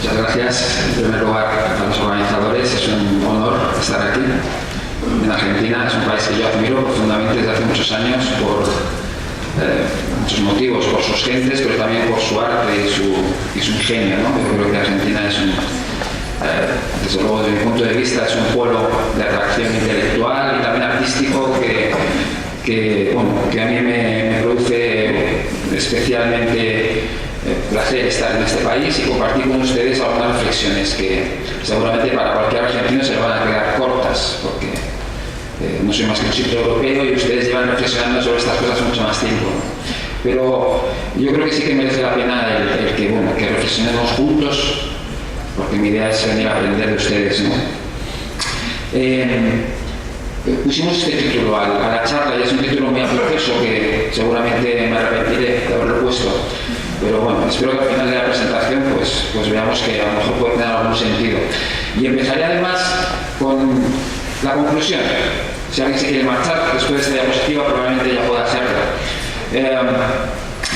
Muchas gracias. En primer lugar, a los organizadores, es un honor estar aquí en Argentina. Es un país que yo admiro profundamente desde hace muchos años por muchos motivos, por sus gentes, pero también por su arte y su ingenio, ¿no? Yo creo que Argentina es desde luego desde mi punto de vista, es un polo de atracción intelectual y también artístico que a mí me produce especialmente placer estar en este país y compartir con ustedes algunas reflexiones que seguramente para cualquier argentino se le van a quedar cortas, porque no soy más que un simple europeo y ustedes llevan reflexionando sobre estas cosas mucho más tiempo. Pero yo creo que sí que merece la pena el que reflexionemos juntos, porque mi idea es venir a aprender de ustedes, ¿no? Pusimos este título a la charla y es un título muy ambicioso que seguramente me arrepentiré de haberlo puesto, pero bueno, espero que al final de la presentación pues veamos que a lo mejor puede tener algún sentido. Y empezaré además con la conclusión. Si alguien se quiere marchar después de esta diapositiva, probablemente ya pueda hacerlo.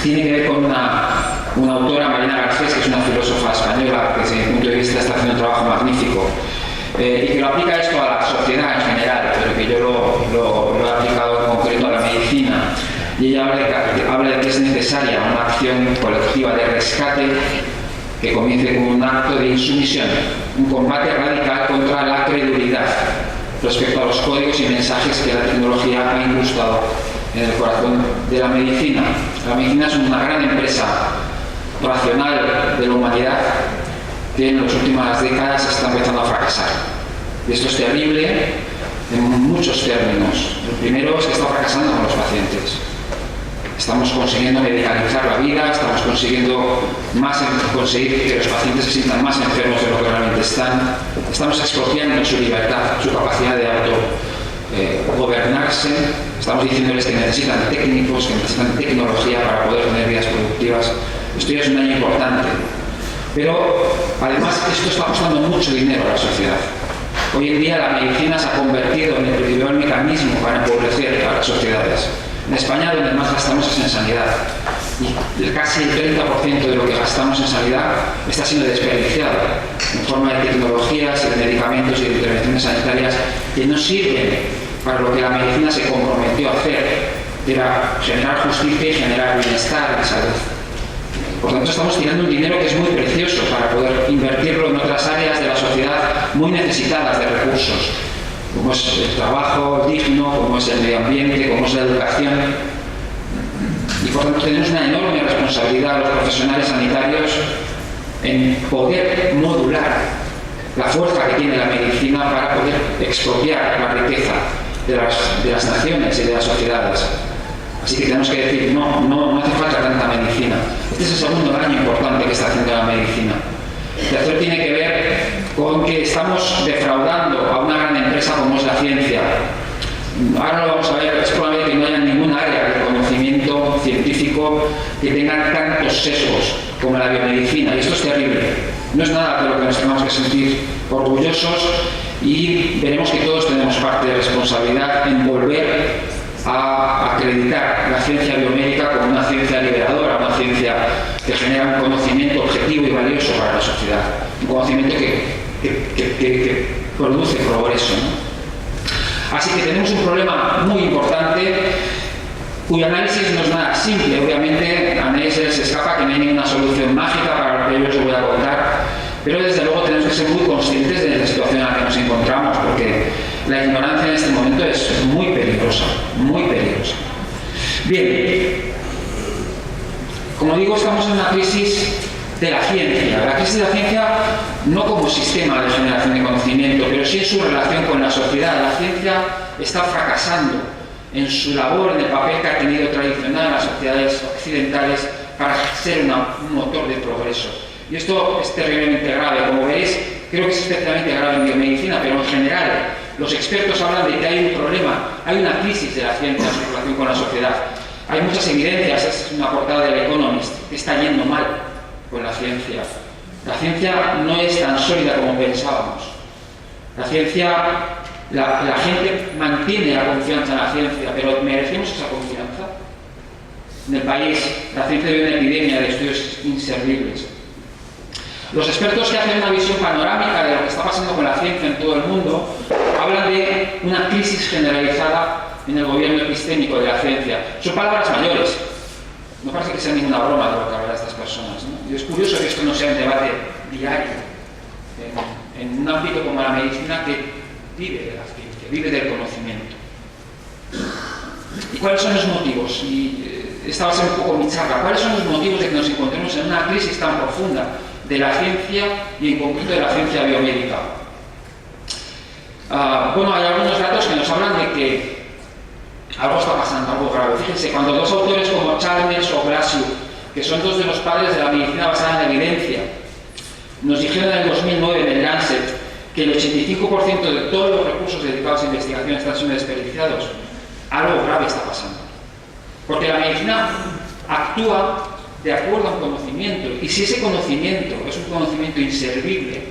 Tiene que ver con una autora, Marina Garcés, que es una filósofa española que desde mi punto de vista está haciendo un trabajo magnífico y que lo aplica esto a la sociedad en general, pero que yo lo he aplicado en concreto a la medicina. Y ella habla de que es necesaria una acción colectiva de rescate que comience con un acto de insumisión, un combate radical contra la credulidad respecto a los códigos y mensajes que la tecnología ha incrustado en el corazón de la medicina. La medicina es una gran empresa racional de la humanidad que en las últimas décadas está empezando a fracasar. Y esto es terrible en muchos términos. El primero es que está fracasando con los pacientes. Estamos consiguiendo medicalizar la vida, estamos consiguiendo conseguir que los pacientes se sientan más enfermos de lo que realmente están. Estamos expropiando su libertad, su capacidad de gobernarse. Estamos diciéndoles que necesitan técnicos, que necesitan tecnología para poder tener vidas productivas. Esto ya es un daño importante. Pero además esto está costando mucho dinero a la sociedad. Hoy en día la medicina se ha convertido en el principal mecanismo para empobrecer a las sociedades. En España donde más gastamos es en sanidad y casi el 30% de lo que gastamos en sanidad está siendo desperdiciado en forma de tecnologías, de medicamentos y de intervenciones sanitarias que no sirven para lo que la medicina se comprometió a hacer, que era generar justicia y generar bienestar y salud. Por tanto, estamos tirando un dinero que es muy precioso para poder invertirlo en otras áreas de la sociedad muy necesitadas de recursos, como es el trabajo digno, como es el medio ambiente, como es la educación. Y por tanto tenemos una enorme responsabilidad los profesionales sanitarios en poder modular la fuerza que tiene la medicina para poder expropiar la riqueza de las naciones y de las sociedades. Así que tenemos que decir, no hace falta tanta medicina. Este es el segundo daño importante que está haciendo la medicina. El tercero tiene que ver con que estamos defraudando a una gran empresa como es la ciencia. Ahora lo vamos a ver, es probable que no haya ningún área de conocimiento científico que tenga tantos sesgos como la biomedicina, y esto es terrible. No es nada de lo que nos tenemos que sentir orgullosos y veremos que todos tenemos parte de responsabilidad en volver a acreditar la ciencia biomédica como una ciencia liberadora, una ciencia que genera un conocimiento objetivo y valioso para la sociedad, un conocimiento que produce progreso, ¿no? Así que tenemos un problema muy importante cuyo análisis no es nada simple. Obviamente a nadie se les escapa que no hay ninguna solución mágica para lo que yo os voy a contar, pero desde luego tenemos que ser muy conscientes de la situación en la que nos encontramos, porque la ignorancia en este momento es muy peligrosa, muy peligrosa. Bien, como digo, estamos en una crisis de la ciencia. La crisis de la ciencia no como sistema de generación de conocimiento, pero sí en su relación con la sociedad. La ciencia está fracasando en su labor, en el papel que ha tenido tradicional en las sociedades occidentales para ser un motor de progreso. Y esto es terriblemente grave. Como veréis, creo que es especialmente grave en biomedicina, pero en general los expertos hablan de que hay un problema, hay una crisis de la ciencia en su relación con la sociedad. Hay muchas evidencias, es una portada del Economist, que está yendo mal con la ciencia. La ciencia no es tan sólida como pensábamos. La ciencia, la gente mantiene la confianza en la ciencia, pero ¿merecemos esa confianza? En el país, la ciencia vive una epidemia de estudios inservibles. Los expertos que hacen una visión panorámica de lo que está pasando con la ciencia en todo el mundo hablan de una crisis generalizada en el gobierno epistémico de la ciencia. Son palabras mayores. No parece que sea ninguna broma de lo que hablan estas personas, ¿no? Y es curioso que esto no sea un debate diario en un ámbito como la medicina que vive de la ciencia, vive del conocimiento. ¿Y cuáles son los motivos? Y esta va a ser un poco mi charla. ¿Cuáles son los motivos de que nos encontremos en una crisis tan profunda de la ciencia y en concreto de la ciencia biomédica? Bueno, hay algunos datos que nos hablan de que algo está pasando, algo grave. Fíjense, cuando dos autores como Chalmers o Glasgow, que son dos de los padres de la medicina basada en la evidencia, nos dijeron en el 2009 en el Lancet que el 85% de todos los recursos dedicados a investigación están siendo desperdiciados, algo grave está pasando. Porque la medicina actúa de acuerdo a un conocimiento, y si ese conocimiento es un conocimiento inservible,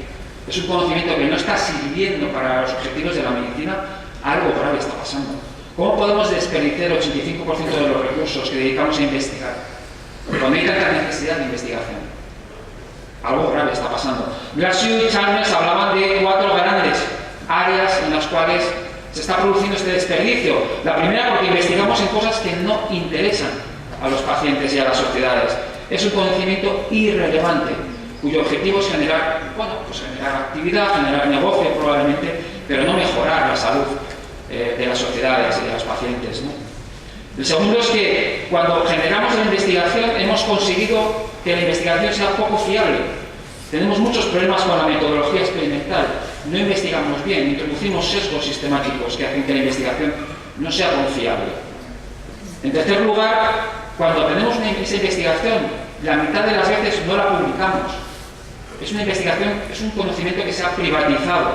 es un conocimiento que no está sirviendo para los objetivos de la medicina, algo grave está pasando. ¿Cómo podemos desperdiciar el 85% de los recursos que dedicamos a investigar cuando hay tanta necesidad de investigación? Algo grave está pasando. Glasgow y Chalmers hablaban de 4 grandes áreas en las cuales se está produciendo este desperdicio. La primera, porque investigamos en cosas que no interesan a los pacientes y a las sociedades. Es un conocimiento irrelevante, cuyo objetivo es generar, bueno, pues generar actividad, generar negocio probablemente, pero no mejorar la salud de las sociedades y de los pacientes, ¿no? El segundo es que cuando generamos la investigación hemos conseguido que la investigación sea poco fiable. Tenemos muchos problemas con la metodología experimental. No investigamos bien, introducimos sesgos sistemáticos que hacen que la investigación no sea confiable. En tercer lugar, cuando tenemos esa investigación, la mitad de las veces no la publicamos. Es una investigación, es un conocimiento que se ha privatizado.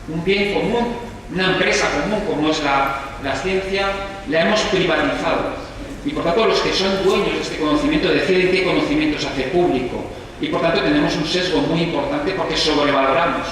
Un bien común, una empresa común como es la ciencia, la hemos privatizado. Y por tanto los que son dueños de este conocimiento deciden qué conocimiento se hace público. Y por tanto tenemos un sesgo muy importante porque sobrevaloramos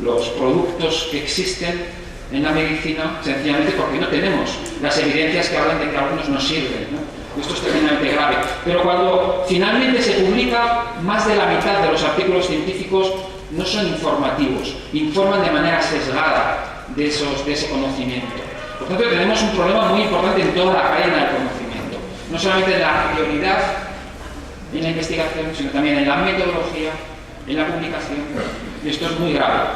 los productos que existen en la medicina sencillamente porque no tenemos las evidencias que hablan de que algunos no sirven, ¿no? Esto es tremendamente grave. Pero cuando finalmente se publica, más de la mitad de los artículos científicos no son informativos, informan de manera sesgada de ese conocimiento. Por tanto, tenemos un problema muy importante en toda la cadena del conocimiento. No solamente en la prioridad en la investigación, sino también en la metodología, en la publicación. Y esto es muy grave.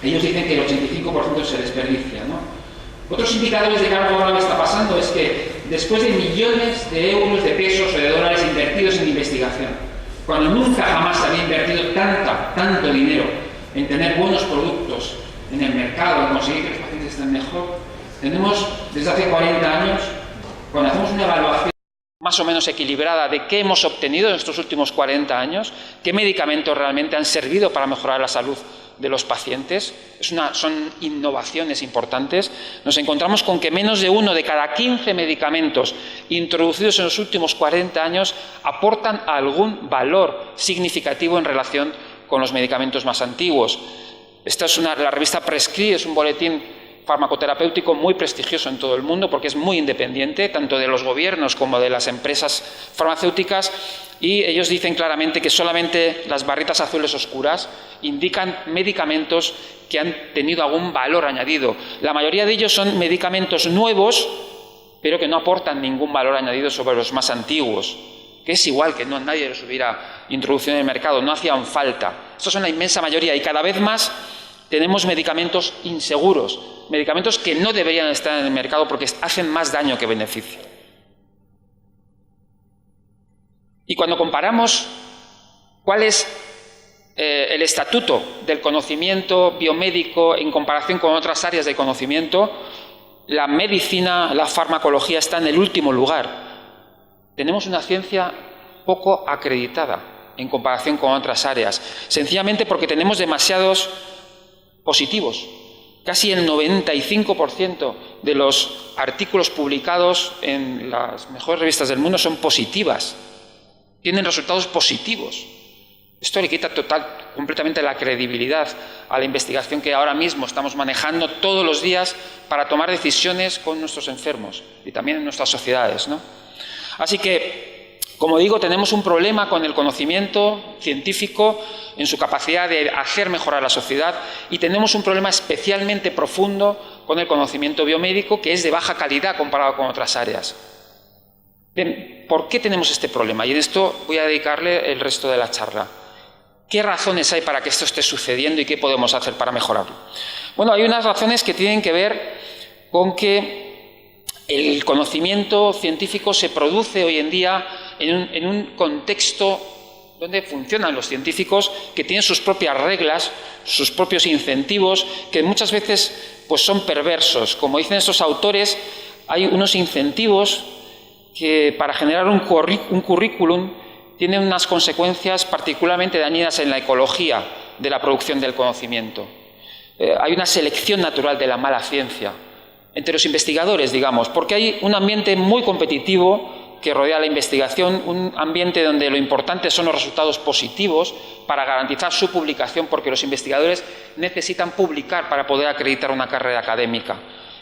Ellos dicen que el 85% se desperdicia, ¿no? Otros indicadores de que algo grave está pasando es que después de millones de euros, de pesos o de dólares invertidos en investigación, cuando nunca jamás se había invertido tanto dinero en tener buenos productos en el mercado, en conseguir que los pacientes estén mejor, tenemos desde hace 40 años, cuando hacemos una evaluación más o menos equilibrada de qué hemos obtenido en estos últimos 40 años, qué medicamentos realmente han servido para mejorar la salud de los pacientes, son innovaciones importantes, nos encontramos con que menos de 1 de cada 15 medicamentos introducidos en los últimos 40 años aportan algún valor significativo en relación con los medicamentos más antiguos. Esta es la revista Prescrit, es un boletín farmacoterapéutico muy prestigioso en todo el mundo porque es muy independiente, tanto de los gobiernos como de las empresas farmacéuticas, y ellos dicen claramente que solamente las barritas azules oscuras indican medicamentos que han tenido algún valor añadido. La mayoría de ellos son medicamentos nuevos, pero que no aportan ningún valor añadido sobre los más antiguos, que es igual que nadie los hubiera introducido en el mercado, no hacían falta. Estos son la inmensa mayoría y cada vez más tenemos medicamentos inseguros, medicamentos que no deberían estar en el mercado porque hacen más daño que beneficio. Y cuando comparamos cuál es el estatuto del conocimiento biomédico en comparación con otras áreas de conocimiento, la medicina, la farmacología está en el último lugar. Tenemos una ciencia poco acreditada en comparación con otras áreas, sencillamente porque tenemos demasiados positivos. Casi el 95% de los artículos publicados en las mejores revistas del mundo son positivas, tienen resultados positivos. Esto le quita completamente la credibilidad a la investigación que ahora mismo estamos manejando todos los días para tomar decisiones con nuestros enfermos y también en nuestras sociedades, ¿no? Así que Como digo, tenemos un problema con el conocimiento científico en su capacidad de hacer mejorar la sociedad y tenemos un problema especialmente profundo con el conocimiento biomédico, que es de baja calidad comparado con otras áreas. Bien, ¿por qué tenemos este problema? Y en esto voy a dedicarle el resto de la charla. ¿Qué razones hay para que esto esté sucediendo y qué podemos hacer para mejorarlo? Bueno, hay unas razones que tienen que ver con que el conocimiento científico se produce hoy en día en un contexto donde funcionan los científicos, que tienen sus propias reglas, sus propios incentivos, que muchas veces pues, son perversos. Como dicen estos autores, hay unos incentivos que para generar un currículum tienen unas consecuencias particularmente dañinas en la ecología de la producción del conocimiento. Hay una selección natural de la mala ciencia entre los investigadores, digamos, porque hay un ambiente muy competitivo que rodea la investigación, un ambiente donde lo importante son los resultados positivos para garantizar su publicación, porque los investigadores necesitan publicar para poder acreditar una carrera académica.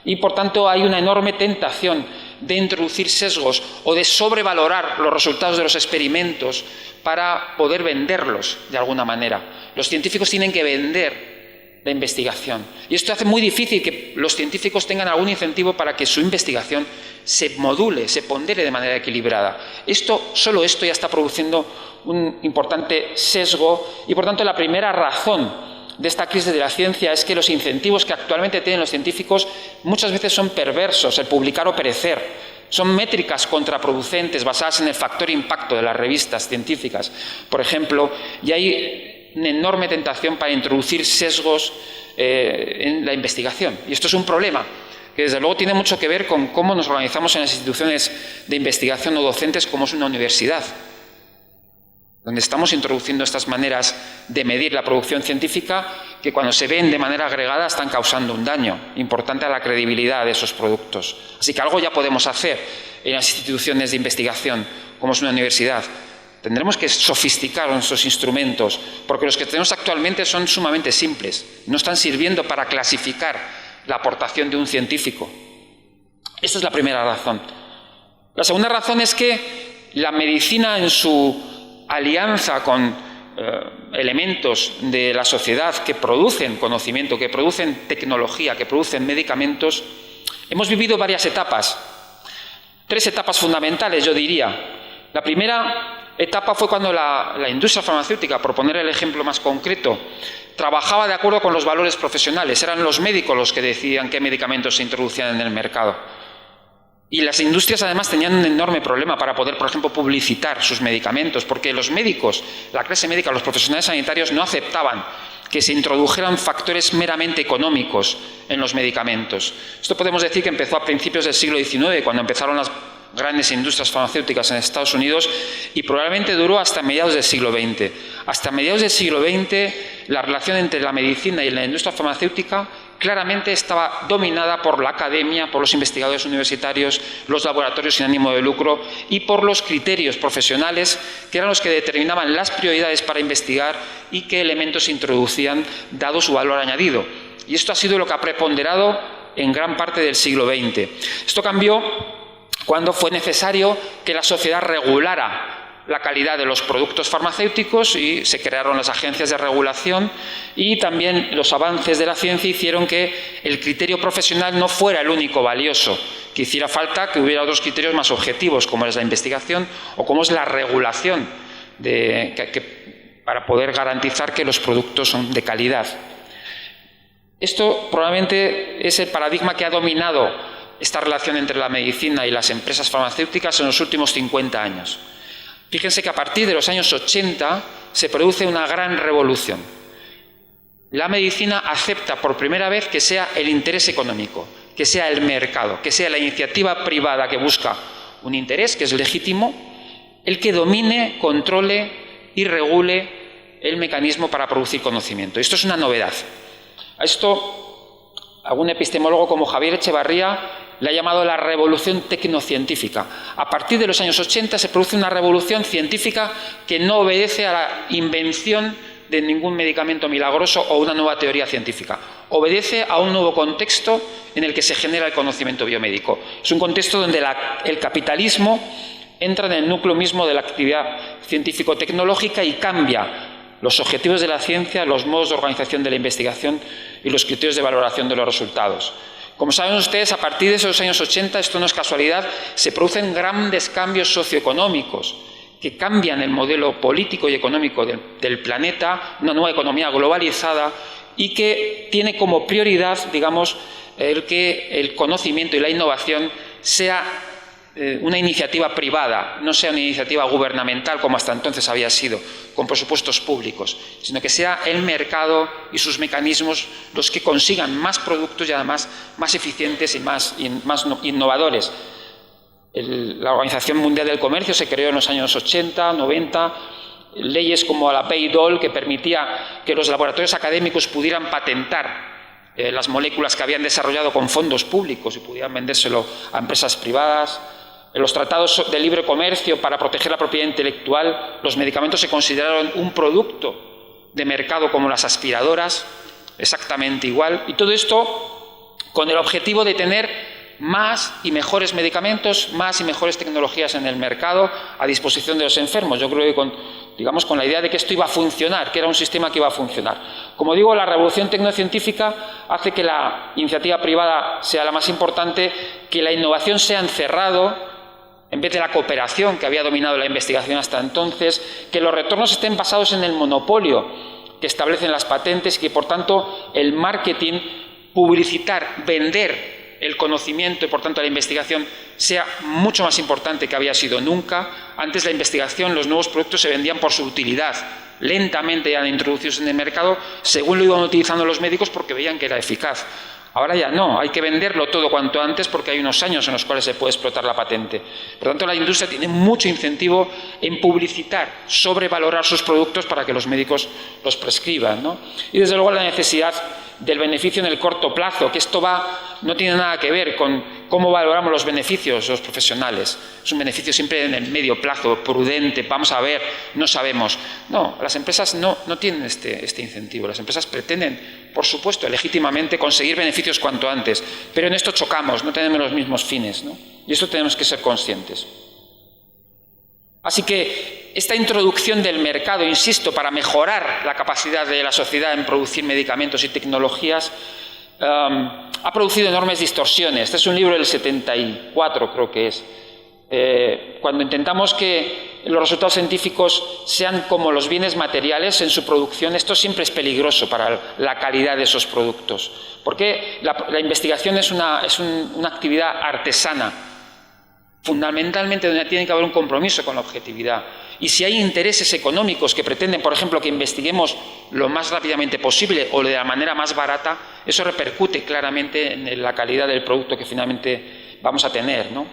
Y, por tanto, hay una enorme tentación de introducir sesgos o de sobrevalorar los resultados de los experimentos para poder venderlos de alguna manera. Los científicos tienen que vender la investigación. Y esto hace muy difícil que los científicos tengan algún incentivo para que su investigación se module, se pondere de manera equilibrada. Solo esto ya está produciendo un importante sesgo y, por tanto, la primera razón de esta crisis de la ciencia es que los incentivos que actualmente tienen los científicos muchas veces son perversos, el publicar o perecer. Son métricas contraproducentes basadas en el factor impacto de las revistas científicas, por ejemplo, y hay una enorme tentación para introducir sesgos en la investigación. Y esto es un problema que desde luego tiene mucho que ver con cómo nos organizamos en las instituciones de investigación o docentes como es una universidad, donde estamos introduciendo estas maneras de medir la producción científica que cuando se ven de manera agregada están causando un daño importante a la credibilidad de esos productos. Así que algo ya podemos hacer en las instituciones de investigación como es una universidad. Tendremos que sofisticar nuestros instrumentos, porque los que tenemos actualmente son sumamente simples. No están sirviendo para clasificar la aportación de un científico. Esta es la primera razón. La segunda razón es que la medicina, en su alianza con elementos de la sociedad que producen conocimiento, que producen tecnología, que producen medicamentos, hemos vivido varias etapas. 3 etapas fundamentales, yo diría. La primera etapa fue cuando la industria farmacéutica, por poner el ejemplo más concreto, trabajaba de acuerdo con los valores profesionales. Eran los médicos los que decidían qué medicamentos se introducían en el mercado. Y las industrias además tenían un enorme problema para poder, por ejemplo, publicitar sus medicamentos, porque los médicos, la clase médica, los profesionales sanitarios no aceptaban que se introdujeran factores meramente económicos en los medicamentos. Esto podemos decir que empezó a principios del siglo XIX, cuando empezaron las grandes industrias farmacéuticas en Estados Unidos, y probablemente duró hasta mediados del siglo XX. Hasta mediados del siglo XX, la relación entre la medicina y la industria farmacéutica claramente estaba dominada por la academia, por los investigadores universitarios, los laboratorios sin ánimo de lucro y por los criterios profesionales, que eran los que determinaban las prioridades para investigar y qué elementos se introducían dado su valor añadido. Y esto ha sido lo que ha preponderado en gran parte del siglo XX. Esto cambió cuando fue necesario que la sociedad regulara la calidad de los productos farmacéuticos y se crearon las agencias de regulación, y también los avances de la ciencia hicieron que el criterio profesional no fuera el único valioso, que hiciera falta que hubiera otros criterios más objetivos, como es la investigación o como es la regulación para poder garantizar que los productos son de calidad. Esto probablemente es el paradigma que ha dominado esta relación entre la medicina y las empresas farmacéuticas en los últimos 50 años. Fíjense que a partir de los años 80 se produce una gran revolución. La medicina acepta por primera vez que sea el interés económico, que sea el mercado, que sea la iniciativa privada que busca un interés, que es legítimo, el que domine, controle y regule el mecanismo para producir conocimiento. Esto es una novedad. A esto, algún epistemólogo como Javier Echevarría le ha llamado la revolución tecnocientífica. A partir de los años 80 se produce una revolución científica que no obedece a la invención de ningún medicamento milagroso o una nueva teoría científica. Obedece a un nuevo contexto en el que se genera el conocimiento biomédico. Es un contexto donde el capitalismo entra en el núcleo mismo de la actividad científico-tecnológica y cambia los objetivos de la ciencia, los modos de organización de la investigación y los criterios de valoración de los resultados. Como saben ustedes, a partir de esos años 80, esto no es casualidad, se producen grandes cambios socioeconómicos que cambian el modelo político y económico del planeta, una nueva economía globalizada y que tiene como prioridad, digamos, el que el conocimiento y la innovación sea una iniciativa privada, no sea una iniciativa gubernamental como hasta entonces había sido, con presupuestos públicos, sino que sea el mercado y sus mecanismos los que consigan más productos y además más eficientes y más innovadores. La Organización Mundial del Comercio se creó en los años 80, 90, leyes como la Bayh-Dole que permitía que los laboratorios académicos pudieran patentar las moléculas que habían desarrollado con fondos públicos y pudieran vendérselo a empresas privadas. En los tratados de libre comercio para proteger la propiedad intelectual, los medicamentos se consideraron un producto de mercado como las aspiradoras, exactamente igual. Y todo esto con el objetivo de tener más y mejores medicamentos, más y mejores tecnologías en el mercado a disposición de los enfermos. Yo creo que con la idea de que esto iba a funcionar, que era un sistema que iba a funcionar. Como digo, la revolución tecnocientífica hace que la iniciativa privada sea la más importante, que la innovación sea encerrado en vez de la cooperación que había dominado la investigación hasta entonces, que los retornos estén basados en el monopolio que establecen las patentes y que, por tanto, el marketing, publicitar, vender el conocimiento y, por tanto, la investigación sea mucho más importante que había sido nunca. Antes la investigación, los nuevos productos se vendían por su utilidad. Lentamente iban introducidos en el mercado según lo iban utilizando los médicos porque veían que era eficaz. Ahora ya no, hay que venderlo todo cuanto antes porque hay unos años en los cuales se puede explotar la patente. Por tanto, la industria tiene mucho incentivo en publicitar, sobrevalorar sus productos para que los médicos los prescriban, ¿no? Y desde luego la necesidad del beneficio en el corto plazo, que esto no tiene nada que ver con cómo valoramos los beneficios los profesionales. Es un beneficio siempre en el medio plazo, prudente, vamos a ver, no sabemos. No, las empresas no tienen este incentivo. Las empresas pretenden, por supuesto, legítimamente conseguir beneficios cuanto antes, pero en esto chocamos, no tenemos los mismos fines, ¿no? Y esto tenemos que ser conscientes. Así que esta introducción del mercado, insisto, para mejorar la capacidad de la sociedad en producir medicamentos y tecnologías, ha producido enormes distorsiones. Este es un libro del 74, creo que es. Cuando intentamos que los resultados científicos sean como los bienes materiales en su producción, esto siempre es peligroso para la calidad de esos productos. Porque la investigación es una actividad artesana, fundamentalmente donde tiene que haber un compromiso con la objetividad. Y si hay intereses económicos que pretenden, por ejemplo, que investiguemos lo más rápidamente posible o de la manera más barata, eso repercute claramente en la calidad del producto que finalmente vamos a tener, ¿no?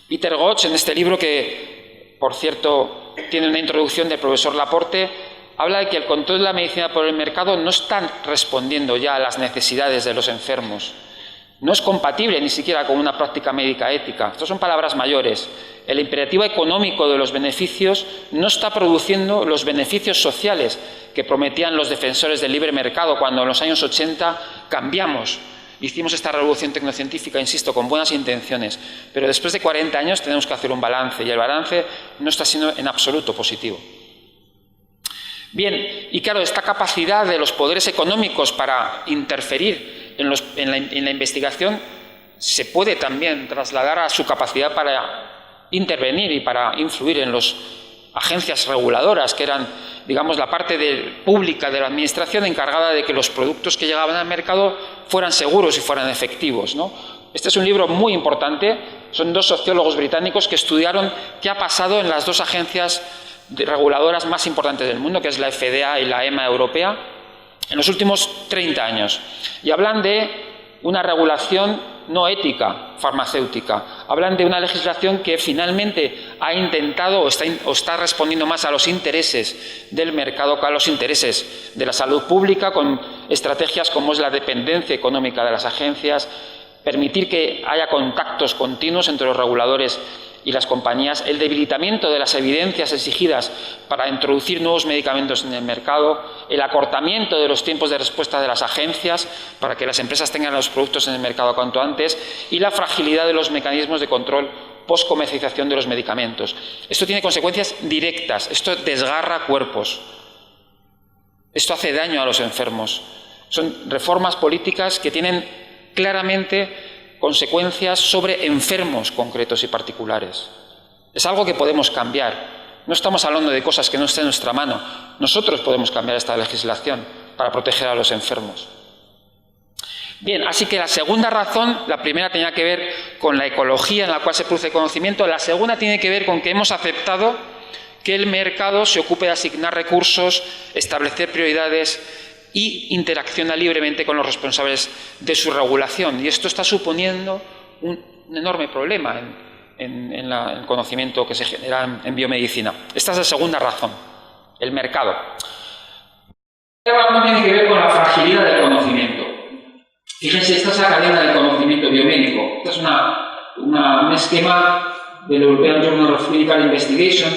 Peter Gotch, en este libro, que por cierto tiene una introducción del profesor Laporte, habla de que el control de la medicina por el mercado no está respondiendo ya a las necesidades de los enfermos. No es compatible ni siquiera con una práctica médica ética. Estas son palabras mayores. El imperativo económico de los beneficios no está produciendo los beneficios sociales que prometían los defensores del libre mercado cuando en los años 80 cambiamos. Hicimos esta revolución tecnocientífica, insisto, con buenas intenciones, pero después de 40 años tenemos que hacer un balance y el balance no está siendo en absoluto positivo. Bien, y claro, esta capacidad de los poderes económicos para interferir en la investigación se puede también trasladar a su capacidad para intervenir y para influir en las agencias reguladoras, que eran, digamos, la parte pública de la administración encargada de que los productos que llegaban al mercado fueran seguros y fueran efectivos, ¿no? Este es un libro muy importante, son dos sociólogos británicos que estudiaron qué ha pasado en las dos agencias reguladoras más importantes del mundo, que es la FDA y la EMA europea, en los últimos 30 años. Y hablan de una regulación no ética farmacéutica. Hablan de una legislación que finalmente ha intentado o está respondiendo más a los intereses del mercado que a los intereses de la salud pública, con estrategias como es la dependencia económica de las agencias, permitir que haya contactos continuos entre los reguladores y las compañías, el debilitamiento de las evidencias exigidas para introducir nuevos medicamentos en el mercado, el acortamiento de los tiempos de respuesta de las agencias para que las empresas tengan los productos en el mercado cuanto antes y la fragilidad de los mecanismos de control post-comercialización de los medicamentos. Esto tiene consecuencias directas, esto desgarra cuerpos, esto hace daño a los enfermos. Son reformas políticas que tienen claramente consecuencias sobre enfermos concretos y particulares. Es algo que podemos cambiar. No estamos hablando de cosas que no estén en nuestra mano. Nosotros podemos cambiar esta legislación para proteger a los enfermos. Bien, así que la segunda razón, la primera tenía que ver con la ecología en la cual se produce conocimiento, la segunda tiene que ver con que hemos aceptado que el mercado se ocupe de asignar recursos, establecer prioridades y interacciona libremente con los responsables de su regulación. Y esto está suponiendo un enorme problema en el conocimiento que se genera en biomedicina. Esta es la segunda razón, el mercado. La tercera razón tiene que ver con la fragilidad del conocimiento. Fíjense, esta es la cadena del conocimiento biomédico. Esta es un esquema del European Journal of Clinical Investigation,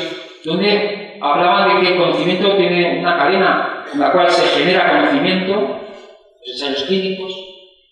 donde hablaban de que el conocimiento tiene una cadena en la cual se genera conocimiento, los ensayos clínicos,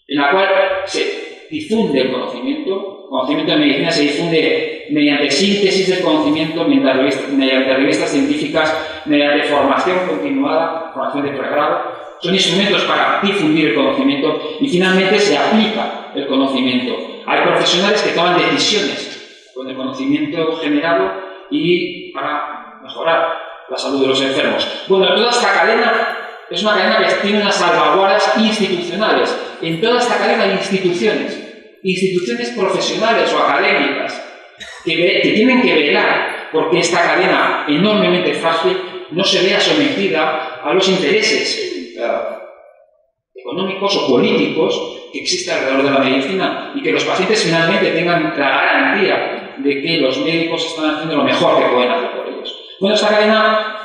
en la cual se difunde el conocimiento. El conocimiento en medicina se difunde mediante síntesis del conocimiento, mediante revistas científicas, mediante formación continuada, formación de pregrado. Son instrumentos para difundir el conocimiento y finalmente se aplica el conocimiento. Hay profesionales que toman decisiones con el conocimiento generado y para mejorar la salud de los enfermos. Bueno, toda esta cadena es una cadena que tiene unas salvaguardas institucionales. En toda esta cadena hay instituciones profesionales o académicas que tienen que velar porque esta cadena enormemente frágil no se vea sometida a los intereses económicos o políticos que existen alrededor de la medicina y que los pacientes finalmente tengan la garantía de que los médicos están haciendo lo mejor que pueden hacer por ellos. Bueno, esta cadena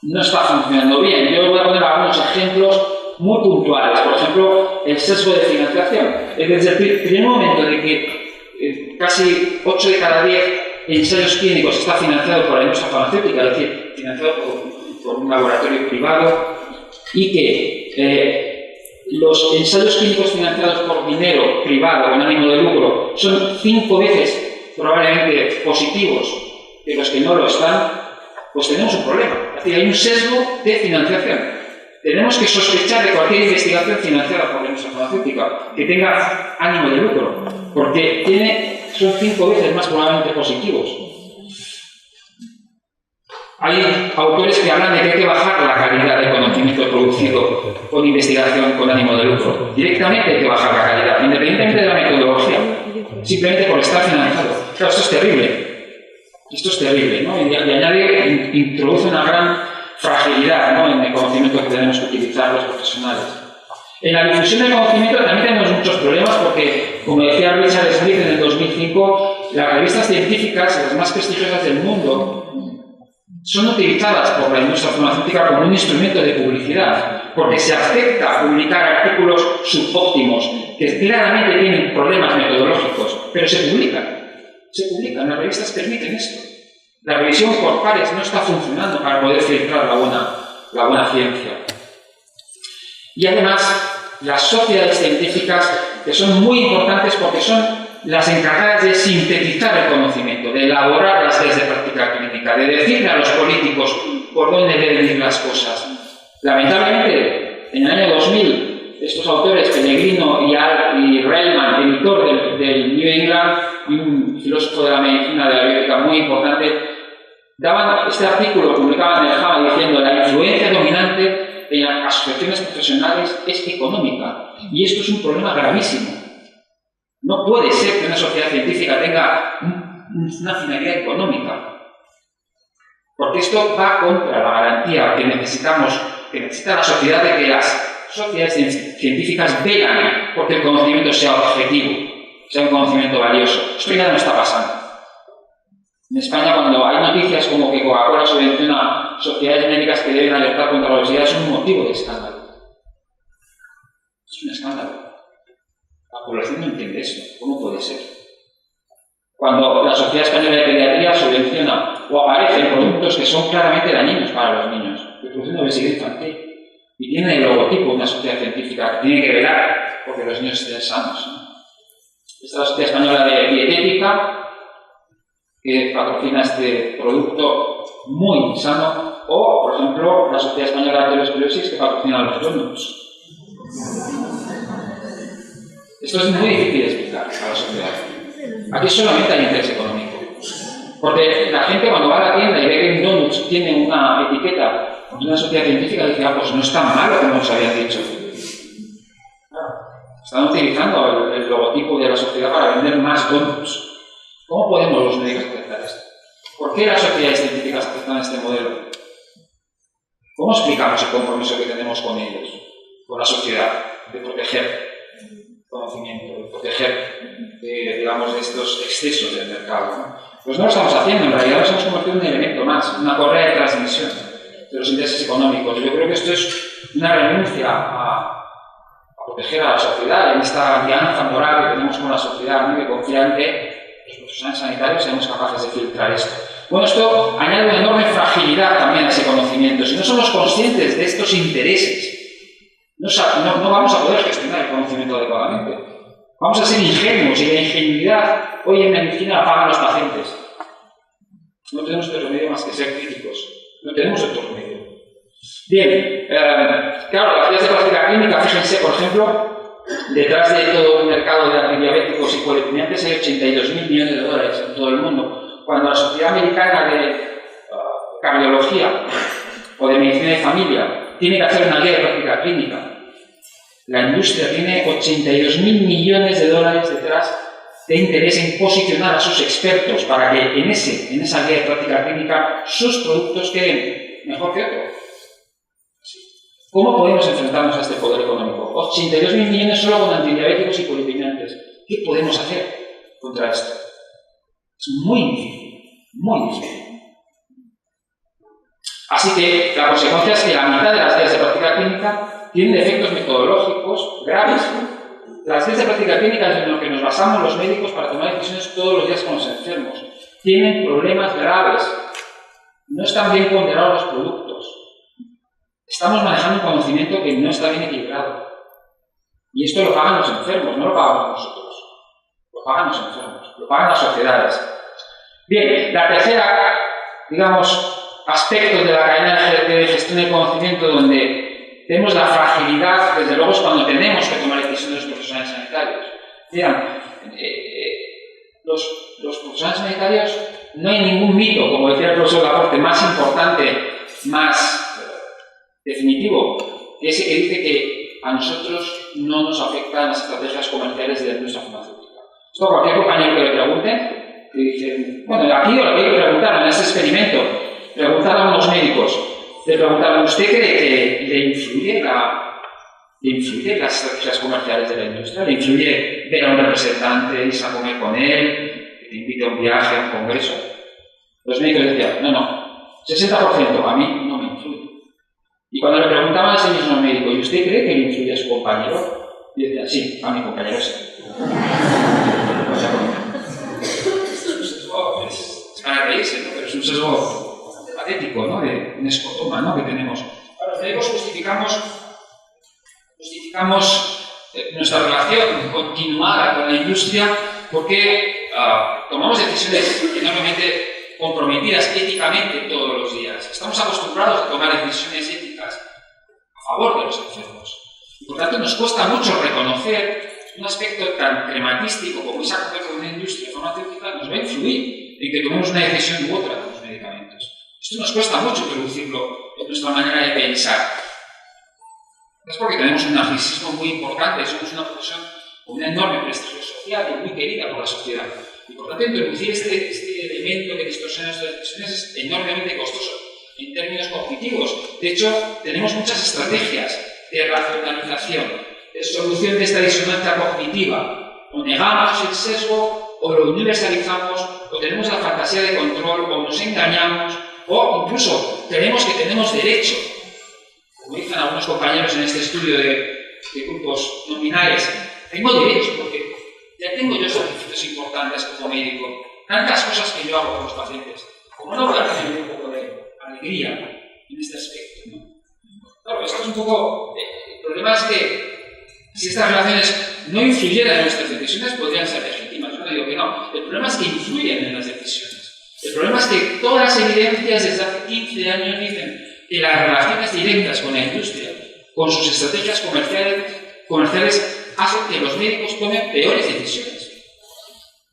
no está funcionando bien. Yo voy a poner algunos ejemplos muy puntuales. Por ejemplo, el sesgo de financiación. Desde el primer momento de que casi 8 de cada 10 ensayos clínicos está financiado por la industria farmacéutica, es decir, financiado por un laboratorio privado, y que los ensayos clínicos financiados por dinero privado con ánimo de lucro son 5 veces probablemente positivos que los que no lo están, pues tenemos un problema. Es decir, hay un sesgo de financiación. Tenemos que sospechar de cualquier investigación financiada por la industria farmacéutica que tenga ánimo de lucro, porque son 5 veces más probablemente positivos. Hay autores que hablan de que hay que bajar la calidad del conocimiento producido con investigación con ánimo de lucro. Directamente hay que bajar la calidad, independientemente de la metodología, simplemente por estar financiado. Claro, esto es terrible. Esto es terrible, ¿no? Y añade, introduce una gran fragilidad, ¿no?, en el conocimiento que tenemos que utilizar los profesionales. En la difusión del conocimiento también tenemos muchos problemas porque, como decía Richard Smith en el 2005, las revistas científicas, las más prestigiosas del mundo, son utilizadas por la industria farmacéutica como un instrumento de publicidad, porque se acepta publicar artículos subóptimos que claramente tienen problemas metodológicos, pero se publican. Las revistas permiten esto. La revisión por pares no está funcionando para poder filtrar la buena ciencia. Y además, las sociedades científicas, que son muy importantes porque son las encargadas de sintetizar el conocimiento, de elaborar las leyes de práctica clínica, de decirle a los políticos por dónde deben ir las cosas. Lamentablemente, en el año 2000, estos autores, Pellegrino y Relman, editor del New England y un filósofo de la medicina, de la bioética muy importante, daban este artículo, publicaban en el JAMA diciendo la influencia dominante en las asociaciones profesionales es económica. Y esto es un problema gravísimo. No puede ser que una sociedad científica tenga una finalidad económica, porque esto va contra la garantía que necesita la sociedad de que las sociedades científicas velan porque el conocimiento sea objetivo, sea un conocimiento valioso. Esto ya no está pasando. En España, cuando hay noticias como que Coca-Cola subvenciona sociedades médicas que deben alertar contra la obesidad, es un motivo de escándalo. Es un escándalo. La población no entiende eso. ¿Cómo puede ser? Cuando la Sociedad Española de Pediatría subvenciona o aparecen productos que son claramente dañinos para los niños, que producen obesidad infantil, y tiene el logotipo de una sociedad científica que tiene que velar porque los niños estén sanos, ¿no? Esta es la Sociedad Española de Dietética, que patrocina este producto muy sano, o, por ejemplo, la Sociedad Española de Arteriosclerosis, que patrocina los donuts. Esto es muy difícil de explicar a la sociedad. Aquí solamente hay interés económico. Porque la gente cuando va a la tienda y ve que un donut tiene una etiqueta de una sociedad científica, dice, ah, pues no es tan malo como nos habían dicho. Están utilizando el logotipo de la sociedad para vender más donuts. ¿Cómo podemos los médicos aceptar esto? ¿Por qué las sociedades científicas aceptan este modelo? ¿Cómo explicamos el compromiso que tenemos con ellos, con la sociedad, de proteger conocimiento, de proteger, digamos, de estos excesos del mercado, ¿no? Pues no lo estamos haciendo, en realidad nos hemos convertido en un elemento más, una correa de transmisión de los intereses económicos. Yo creo que esto es una renuncia a proteger a la sociedad en esta alianza moral que tenemos con la sociedad, ¿no? Que confía en que los profesionales sanitarios seamos capaces de filtrar esto. Bueno, esto añade una enorme fragilidad también a ese conocimiento. Si no somos conscientes de estos intereses, no vamos a poder gestionar el conocimiento adecuadamente. Vamos a ser ingenuos y la ingenuidad hoy en medicina la pagan los pacientes. No tenemos otro remedio más que ser críticos. No tenemos otro remedio. Bien, claro, las guías de práctica clínica, fíjense, por ejemplo, detrás de todo el mercado de antidiabéticos y polipemiantes hay 82.000 millones de dólares en todo el mundo. Cuando la Sociedad Americana de Cardiología o de Medicina de Familia tiene que hacer una guía de práctica clínica, la industria tiene 82.000 millones de dólares detrás de interés en posicionar a sus expertos para que en esa guía de práctica clínica sus productos queden mejor que otros. ¿Cómo podemos enfrentarnos a este poder económico? 82.000 millones solo con antidiabéticos y polipemiantes. ¿Qué podemos hacer contra esto? Es muy difícil, muy difícil. Así que la consecuencia es que la mitad de las guías de práctica clínica tienen efectos metodológicos graves. Las guías de práctica clínica es en lo que nos basamos los médicos para tomar decisiones todos los días con los enfermos. Tienen problemas graves. No están bien ponderados los productos. Estamos manejando un conocimiento que no está bien equilibrado. Y esto lo pagan los enfermos, no lo pagamos nosotros. Lo pagan los enfermos, lo pagan las sociedades. Bien, la tercera, digamos, aspecto de la cadena de gestión del conocimiento donde tenemos la fragilidad, desde luego, es cuando tenemos que tomar decisiones los profesionales sanitarios. Miren, los profesionales sanitarios, no hay ningún mito, como decía el profesor Laporte, más importante, más definitivo, ese que dice que a nosotros no nos afectan las estrategias comerciales de la industria farmacéutica. Esto a cualquier compañero que le pregunte, le dice, bueno, aquí lo que hay que preguntar en este experimento, preguntar a unos médicos, le preguntaron, ¿usted cree que le influye las estrategias comerciales de la industria? ¿Le influye ver a un representante, irse a comer con él, que te invite a un viaje, a un congreso? Los médicos decían, no, 60% a mí no me influye. Y cuando le preguntaban a ese mismo médico, ¿y usted cree que le influye a su compañero? Y decía, sí, a mi compañero sí. Es para reírse, ¿no? Pero es un sesgo patético, ¿no? De un escotoma, ¿no? Que tenemos. Ahora, los médicos justificamos nuestra relación continuada con la industria porque tomamos decisiones enormemente comprometidas éticamente todos los días. Estamos acostumbrados a tomar decisiones éticas a favor de los enfermos. Y por tanto, nos cuesta mucho reconocer un aspecto tan crematístico como esa coger con una industria farmacéutica nos va a influir en que tomemos una decisión u otra con los medicamentos. Esto nos cuesta mucho introducirlo en nuestra manera de pensar. Es porque tenemos un narcisismo muy importante, somos una profesión con un enorme prestigio social y muy querida por la sociedad. Y por tanto, introducir este elemento que distorsiona nuestras decisiones es enormemente costoso en términos cognitivos. De hecho, tenemos muchas estrategias de racionalización, de solución de esta disonancia cognitiva. O negamos el sesgo, o lo universalizamos, o tenemos la fantasía de control, o nos engañamos, o incluso creemos que tenemos derecho. Como dicen algunos compañeros en este estudio de grupos nominales, tengo derecho porque ya tengo yo sacrificios importantes como médico, tantas cosas que yo hago con los pacientes. ¿Cómo no voy a tener un poco de alegría en este aspecto, ¿no? Claro, esto es un poco... el problema es que si estas relaciones no influyeran en nuestras decisiones, podrían ser legítimas. Yo no digo que no. El problema es que influyen en las decisiones. problema es que todas las evidencias desde hace 15 años dicen que las relaciones directas con la industria, con sus estrategias comerciales hacen que los médicos tomen peores decisiones.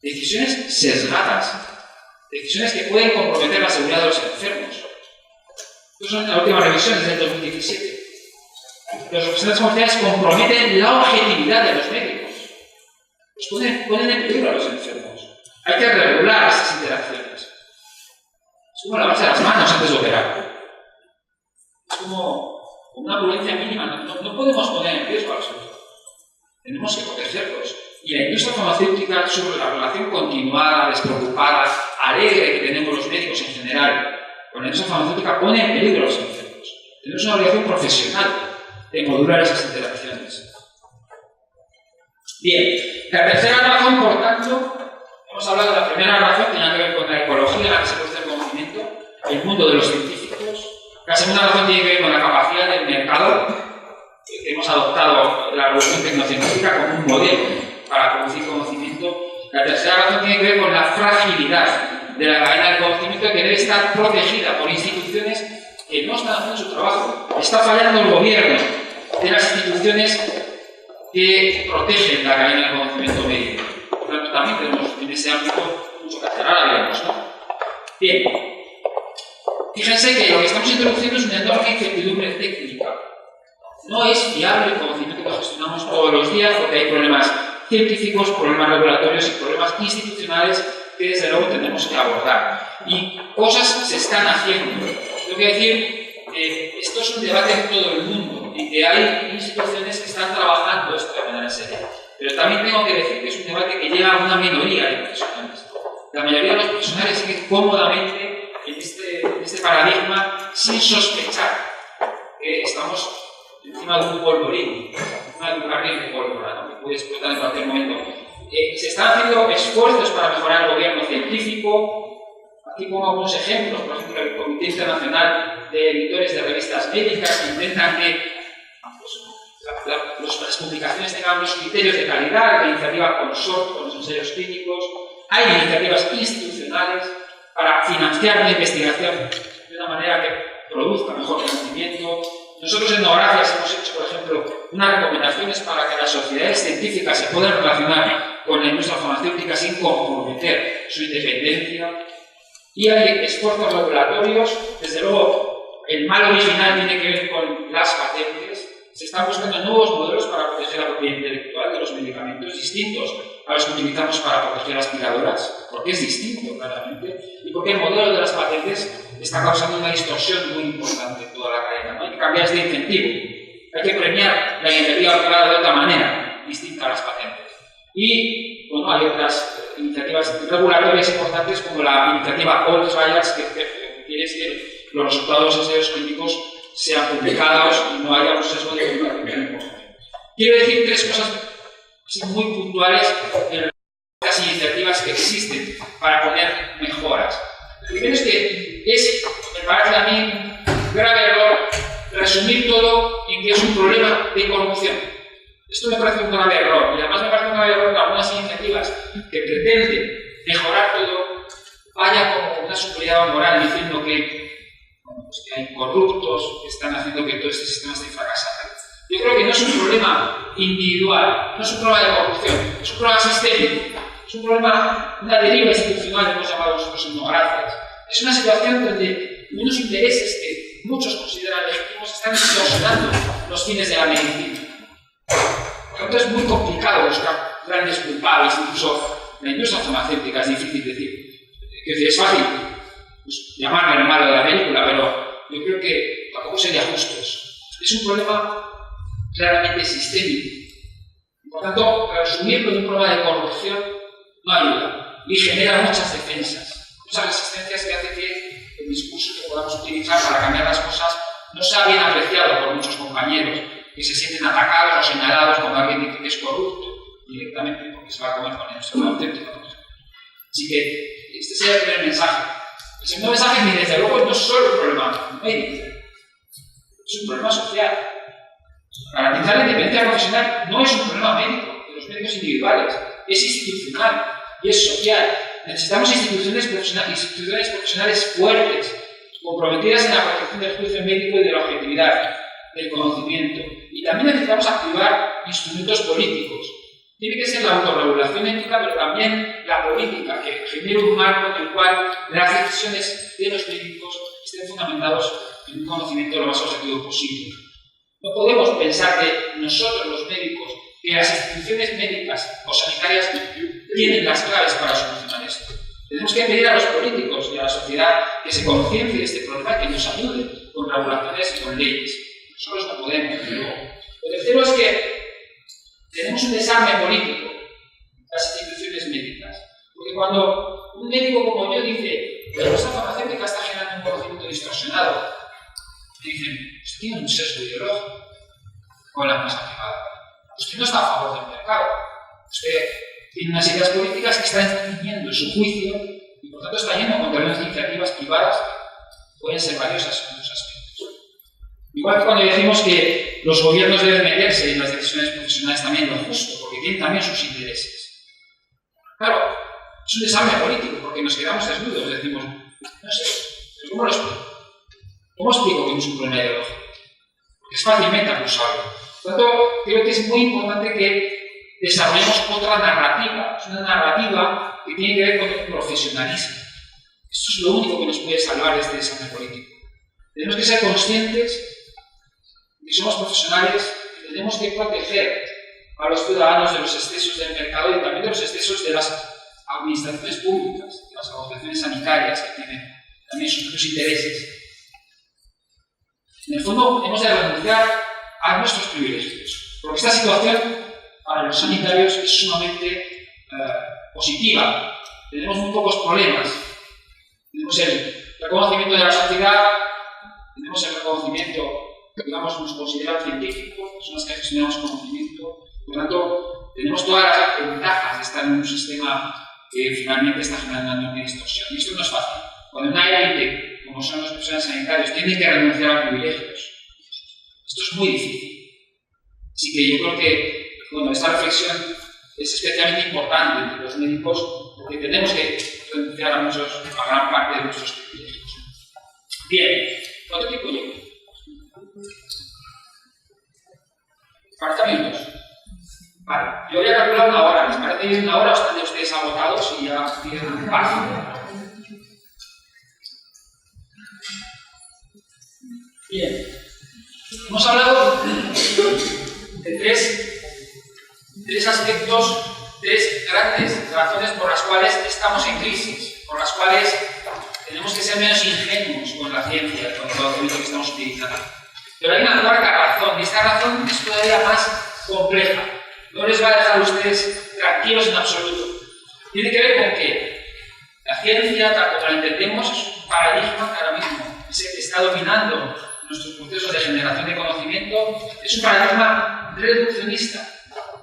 Decisiones sesgadas. Decisiones que pueden comprometer la seguridad de los enfermos. Estas son las últimas revisiones del 2017. Los representantes comerciales comprometen la objetividad de los médicos. Los ponen en peligro a los enfermos. Hay que regular esas interacciones. Es como lavarse las manos antes de operar. Es como una prudencia mínima. No podemos poner en riesgo a los enfermos. Tenemos que protegerlos. Y la industria farmacéutica, sobre la relación continuada, despreocupada, alegre que tenemos los médicos en general con la industria farmacéutica, pone en peligro a los enfermos. Tenemos una obligación profesional de modular esas interacciones. Bien, la tercera razón, por tanto, hemos hablado de la primera razón, que tiene que ver con la ecología, en la que se produce el conocimiento, el mundo de los científicos. La segunda razón tiene que ver con la capacidad del mercado, que hemos adoptado la revolución tecnocientífica como un modelo para producir conocimiento. La tercera razón tiene que ver con la fragilidad de la cadena del conocimiento, que debe estar protegida por instituciones que no están haciendo su trabajo. Está fallando el gobierno de las instituciones que protegen la cadena del conocimiento médico. Por tanto, también tenemos en ese ámbito mucho que hacer. Ahora veremos, ¿no? Bien. Fíjense que lo que estamos introduciendo es una enorme incertidumbre técnica. No es viable el conocimiento que gestionamos todos los días, porque hay problemas científicos, problemas regulatorios y problemas institucionales que desde luego tenemos que abordar. Y cosas se están haciendo. Tengo que decir, esto es un debate en todo el mundo y que hay instituciones que están trabajando esto de manera seria. Pero también tengo que decir que es un debate que llega a una minoría de profesionales. La mayoría de los profesionales siguen cómodamente en este paradigma sin sospechar que estamos encima de un polvorín, encima de un carril de pólvora, ¿no? Que puede explotar en cualquier momento. Se están haciendo esfuerzos para mejorar el gobierno científico. Aquí pongo algunos ejemplos, por ejemplo, el Comité Internacional de Editores de Revistas Médicas, que intentan que las publicaciones tengan unos criterios de calidad, la iniciativa Consort con los ensayos clínicos. Hay iniciativas institucionales para financiar la investigación de una manera que produzca mejor conocimiento. Nosotros en Nogracias hemos hecho, por ejemplo, unas recomendaciones para que las sociedades científicas se puedan relacionar con la industria farmacéutica sin comprometer su independencia. Y hay esfuerzos regulatorios. Desde luego, el mal original tiene que ver con las patentes. Se están buscando nuevos modelos para proteger la propiedad intelectual de los medicamentos, distintos a los que utilizamos para proteger aspiradoras, porque es distinto, claramente, y porque el modelo de las patentes está causando una distorsión muy importante en toda la cadena, ¿no? Hay que cambiar este incentivo. Hay que premiar la iniciativa privada de otra manera, distinta a las patentes. Y, bueno, hay otras iniciativas regulatorias importantes, como la iniciativa All Trials, que quiere decir que los resultados de los ensayos clínicos sean publicados y no haya un sesgo de publicación. Quiero decir tres cosas muy puntuales en las iniciativas que existen para poner mejoras. Lo primero es que me parece a mí un grave error resumir todo en que es un problema de corrupción. Esto me parece un grave error, y además me parece un grave error que algunas iniciativas que pretenden mejorar todo vaya como una superioridad moral diciendo que hay corruptos que están haciendo que todo este sistema esté fracasando. Yo creo que no es un problema individual, no es un problema de corrupción, es un problema sistémico, es un problema, una deriva institucional, hemos llamado nosotros en Nogracias. Es una situación donde unos intereses que muchos consideran legítimos están distorsionando los fines de la medicina. Por tanto, es muy complicado buscar grandes culpables, incluso la industria farmacéutica es difícil decir. Es fácil llamarle el malo de la película, pero yo creo que tampoco sería justo eso. Es un problema claramente sistémico. Por tanto, resumirlo en un problema de corrupción no ayuda y genera muchas defensas, muchas resistencias que hacen que el discurso que podamos utilizar para cambiar las cosas no sea bien apreciado por muchos compañeros que se sienten atacados o señalados cuando alguien dice que es corrupto directamente porque se va a comer con ellos, es auténtico. Así que este sería el primer mensaje. El segundo mensaje es que desde luego no es solo un problema médico, es un problema social. Garantizar la independencia profesional no es un problema médico de los médicos individuales, es institucional y es social. necesitamos instituciones profesionales fuertes, comprometidas en la protección del juicio médico y de la objetividad, del conocimiento. Y también necesitamos activar instrumentos políticos. Tiene que ser la autorregulación ética, pero también la política, que genere un marco en el cual las decisiones de los médicos estén fundamentados en un conocimiento lo más objetivo posible. No podemos pensar que nosotros, los médicos, que las instituciones médicas o sanitarias tienen las claves para solucionar esto. Tenemos que pedir a los políticos y a la sociedad que se conciencie de este problema y que nos ayuden con regulaciones y con leyes. Nosotros no podemos, desde luego. Lo tercero es que tenemos un desarme político en las instituciones médicas. Porque cuando un médico como yo dice que la industria farmacéutica está generando un conocimiento distorsionado, me dicen, usted tiene un sesgo ideológico con la empresa privada. Usted no está a favor del mercado. Usted tiene unas ideas políticas que están impidiendo su juicio y por tanto está yendo contra unas iniciativas privadas que pueden ser valiosas en muchos aspectos. Igual que cuando decimos que los gobiernos deben meterse en las decisiones profesionales también lo justo, porque tienen también sus intereses. Claro, es un desarme político, porque nos quedamos desnudos, decimos, no sé, pero ¿cómo lo explico? ¿Cómo explico que no es un problema ideológico? Porque es fácilmente acusable. Por lo tanto, creo que es muy importante que desarrollemos otra narrativa. Es una narrativa que tiene que ver con el profesionalismo. Esto es lo único que nos puede salvar de este desastre político. Tenemos que ser conscientes de que somos profesionales y tenemos que proteger a los ciudadanos de los excesos del mercado y también de los excesos de las administraciones públicas, de las organizaciones sanitarias que tienen también sus propios intereses. En el fondo, hemos de renunciar a nuestros privilegios, porque esta situación para los sanitarios es sumamente positiva. Tenemos muy pocos problemas. Tenemos el reconocimiento de la sociedad, tenemos el reconocimiento, digamos, nos consideran científicos, personas que gestionamos conocimiento, por lo tanto, tenemos todas las ventajas de estar en un sistema que finalmente está generando una distorsión. Y esto no es fácil. Cuando una élite, como son los profesionales sanitarios, tienen que renunciar a privilegios, esto es muy difícil. Así que yo creo que esta reflexión es especialmente importante entre los médicos porque tenemos que renunciar a gran parte de nuestros privilegios. Bien, ¿cuánto tiempo llevo? 40 minutos. Vale, yo voy a calcular una hora. ¿Les parece bien una hora o están ya ustedes agotados y ya piden un paz? Bien, hemos hablado de tres aspectos, tres grandes razones por las cuales estamos en crisis, por las cuales tenemos que ser menos ingenuos con la ciencia, con el conocimiento que estamos utilizando. Pero hay una cuarta razón, y esta razón es todavía más compleja. No les va a dejar a ustedes tranquilos en absoluto. Tiene que ver con que la ciencia, tal como la entendemos, es un paradigma que ahora mismo es el que está dominando nuestros procesos de generación de conocimiento, es un paradigma reduccionista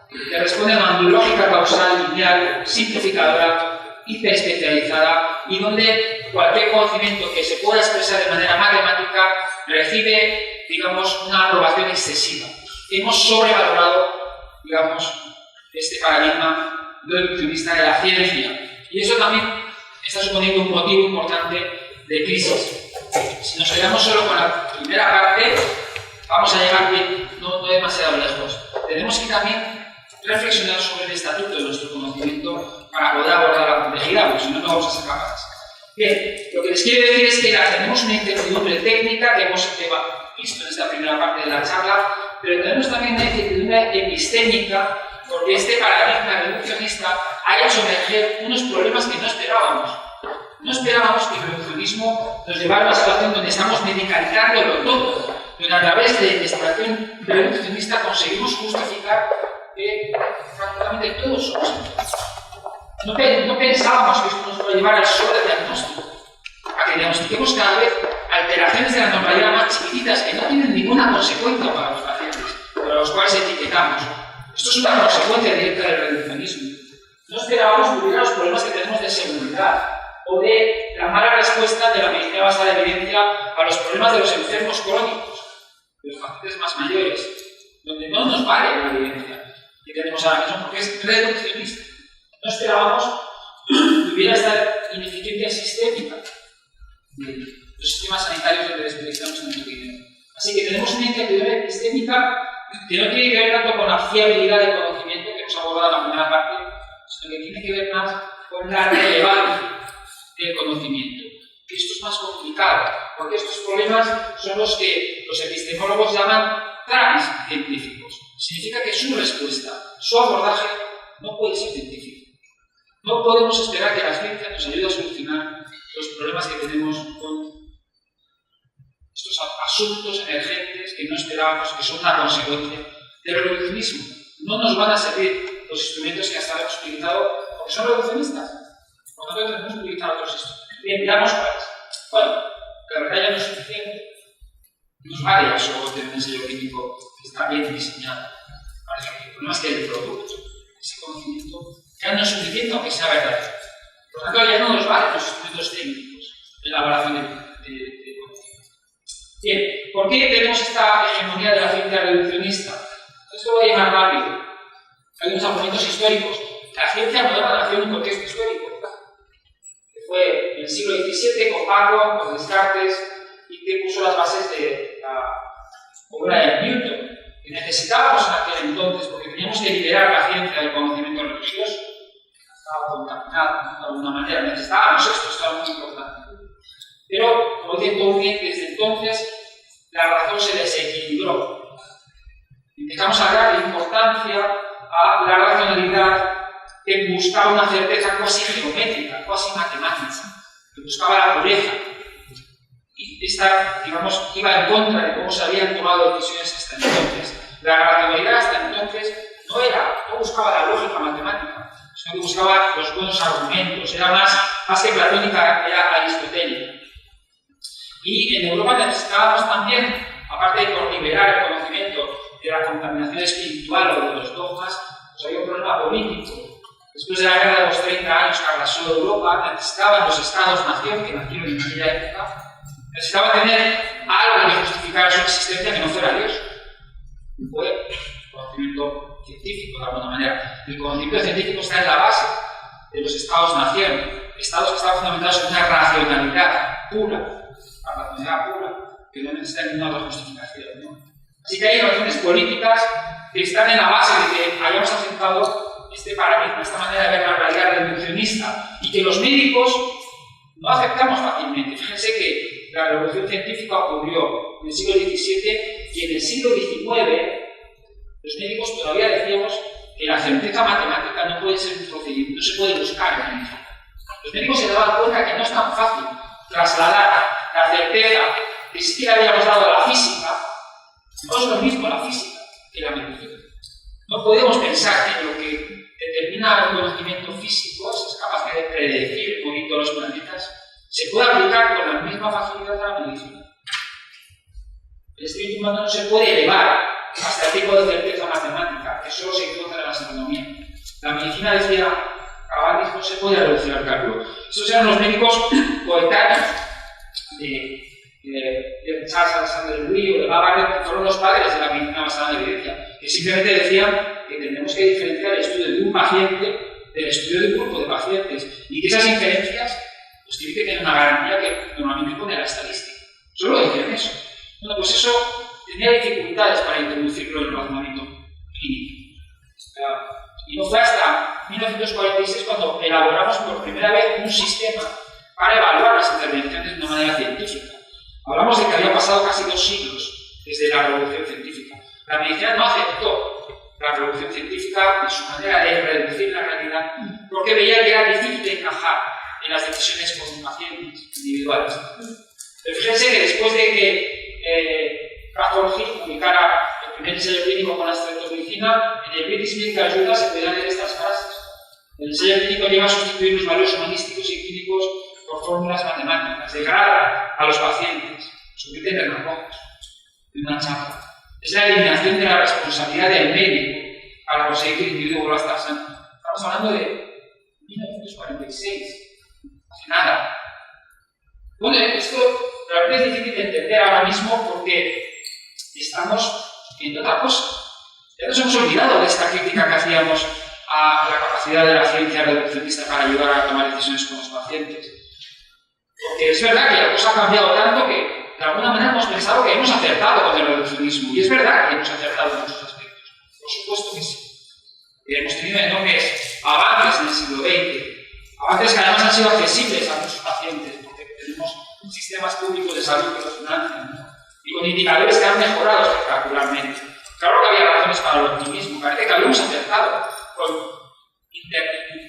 que responde a una lógica causal, lineal, simplificadora, hiperespecializada y donde cualquier conocimiento que se pueda expresar de manera matemática recibe, digamos, una aprobación excesiva. Hemos sobrevalorado, digamos, este paradigma reduccionista de la ciencia y eso también está suponiendo un motivo importante de crisis. Si nos quedamos solo con la primera parte, vamos a llegar bien, no demasiado lejos. Tenemos que también reflexionar sobre el estatuto de nuestro conocimiento para poder abordar la complejidad, porque si no, no vamos a ser capaces. Bien, lo que les quiero decir es que tenemos una incertidumbre técnica que hemos visto en esta primera parte de la charla, pero tenemos también una incertidumbre epistémica porque este paradigma reduccionista ha hecho emerger unos problemas que no esperábamos. No esperábamos que el reduccionismo nos llevara a una situación donde estamos medicalizándolo todo, donde a través de investigación reduccionista conseguimos justificar que prácticamente todos somos enfermos. No pensábamos que esto nos puede llevar al sobrediagnóstico, a que diagnostiquemos cada vez alteraciones de la normalidad más chiquititas que no tienen ninguna consecuencia para los pacientes, pero a los cuales etiquetamos. Esto es una consecuencia directa del reduccionismo. No esperábamos que hubiera los problemas que tenemos de seguridad o de la mala respuesta de la medicina basada en evidencia a los problemas de los enfermos crónicos, de los pacientes más mayores, donde no nos vale la evidencia que tenemos ahora mismo porque es reduccionista. No esperábamos que tuviera esta ineficiencia sistémica de los sistemas sanitarios donde desperdiciamos tanto dinero. Así que tenemos una incertidumbre sistémica que no tiene que ver tanto con la fiabilidad del conocimiento que hemos abordado en la primera parte, sino que tiene que ver más con la relevancia del conocimiento. Y esto es más complicado, porque estos problemas son los que los epistemólogos llaman trámites científicos. Significa que su respuesta, su abordaje, no puede ser científico. No podemos esperar que la ciencia nos ayude a solucionar los problemas que tenemos con estos asuntos emergentes que no esperábamos, que son una consecuencia del reduccionismo. No nos van a servir los instrumentos que hasta ahora hemos utilizado porque son reduccionistas. Por lo tanto, tenemos que utilizar otros instrumentos. Bien, miramos cuáles. Bueno, la verdad ya no es suficiente. Nos vale ya solo tener un ensayo químico que está bien diseñado. El problema es que el producto, ese conocimiento, ya no es suficiente aunque sea verdadero. Por lo tanto, ya no nos valen los instrumentos técnicos de elaboración de conocimiento. Bien, ¿por qué tenemos esta hegemonía de la ciencia reduccionista? Esto lo voy a llamar rápido. Hay unos argumentos históricos. La ciencia moderna nació en un contexto histórico. Fue en el siglo XVII con Bacon, con Descartes, y que puso las bases de la obra de Newton, que necesitábamos en aquel entonces, porque teníamos que liberar la ciencia del conocimiento religioso. Estaba contaminada de alguna manera, necesitábamos esto era muy importante. Pero, como dice Tolkien, desde entonces la razón se desequilibró. Empezamos a dar importancia a la racionalidad que buscaba una certeza cuasi geométrica, cuasi matemática, que buscaba la pureza. Y esta, digamos, iba en contra de cómo se habían tomado decisiones hasta entonces. La racionalidad hasta entonces no buscaba la lógica matemática, sino que buscaba los buenos argumentos, era más que platónica, era aristotélica. Y en Europa necesitábamos también, aparte de por liberar el conocimiento de la contaminación espiritual o de los dogmas, pues había un problema político. Después de la guerra de los 30 años que arrasó Europa, necesitaban los estados-nación que nacieron en aquella época, necesitaban tener algo que justificara su existencia que no fuera Dios. Fue conocimiento científico, de alguna manera. El conocimiento científico está en la base de los estados-nación, estados que están fundamentados en una racionalidad pura, la racionalidad pura, que no necesita ninguna otra justificación, ¿no? Así que hay razones políticas que están en la base de que hayamos aceptado este paradigma, esta manera de ver la realidad reduccionista, y que los médicos no aceptamos fácilmente. Fíjense que la revolución científica ocurrió en el siglo XVII y en el siglo XIX los médicos todavía decíamos que la certeza matemática no puede ser un procedimiento, no se puede buscar en el médico. Los médicos se daban cuenta que no es tan fácil trasladar la certeza que sí que habíamos dado a la física. No es lo mismo la física que la medicina. No podemos pensar que lo que determina el conocimiento físico, es capacidad de predecir el movimiento de los planetas, se puede aplicar con la misma facilidad a la medicina. El espíritu humano no se puede elevar hasta el tipo de certeza matemática que solo se encuentra en la astronomía. La medicina, decía Cavalli, no se puede reducir al cálculo. Estos eran los médicos coetáneos de Charles Alexander Louis o de Bavard, que fueron los padres de la medicina basada en evidencia, que simplemente decían que tenemos que diferenciar el estudio de un paciente del estudio de un grupo de pacientes y que esas inferencias pues tienen que tener una garantía que normalmente pone la estadística. Solo decían eso. Bueno, pues eso tenía dificultades para introducirlo en el razonamiento clínico. Y no fue hasta 1946 cuando elaboramos por primera vez un sistema para evaluar las intervenciones de una manera científica. Hablamos de que había pasado casi 2 siglos desde la revolución científica. La medicina no aceptó la revolución científica y su manera de reducir la realidad porque veía que era difícil de encajar en las decisiones con pacientes individuales. Pero fíjense que después de que Crawford Hill publicara el primer ensayo clínico con la estreptomicina, en el British Medical Journal se podían leer estas frases. El ensayo clínico llega a sustituir los valores humanísticos y clínicos por fórmulas matemáticas, degrada a los pacientes, los convierte en recojos, en una chapa. Es la eliminación de la responsabilidad del médico para conseguir que el individuo vuelva a estar sano. Estamos hablando de 1946, hace nada. Bueno, esto realmente es difícil de entender ahora mismo porque estamos viendo otra cosa. Ya nos hemos olvidado de esta crítica que hacíamos a la capacidad de la ciencia reduccionista para ayudar a tomar decisiones con los pacientes. Porque es verdad que la cosa ha cambiado tanto que de alguna manera hemos pensado que hemos acertado con el reduccionismo. Y es verdad que hemos acertado en muchos aspectos. Por supuesto que sí. Y hemos tenido enormes avances en el siglo XX. Avances que además han sido accesibles a muchos pacientes, porque tenemos sistemas públicos de salud que los financian, ¿no? Y con indicadores que han mejorado espectacularmente. Claro que había razones para el optimismo. Parece que habíamos acertado con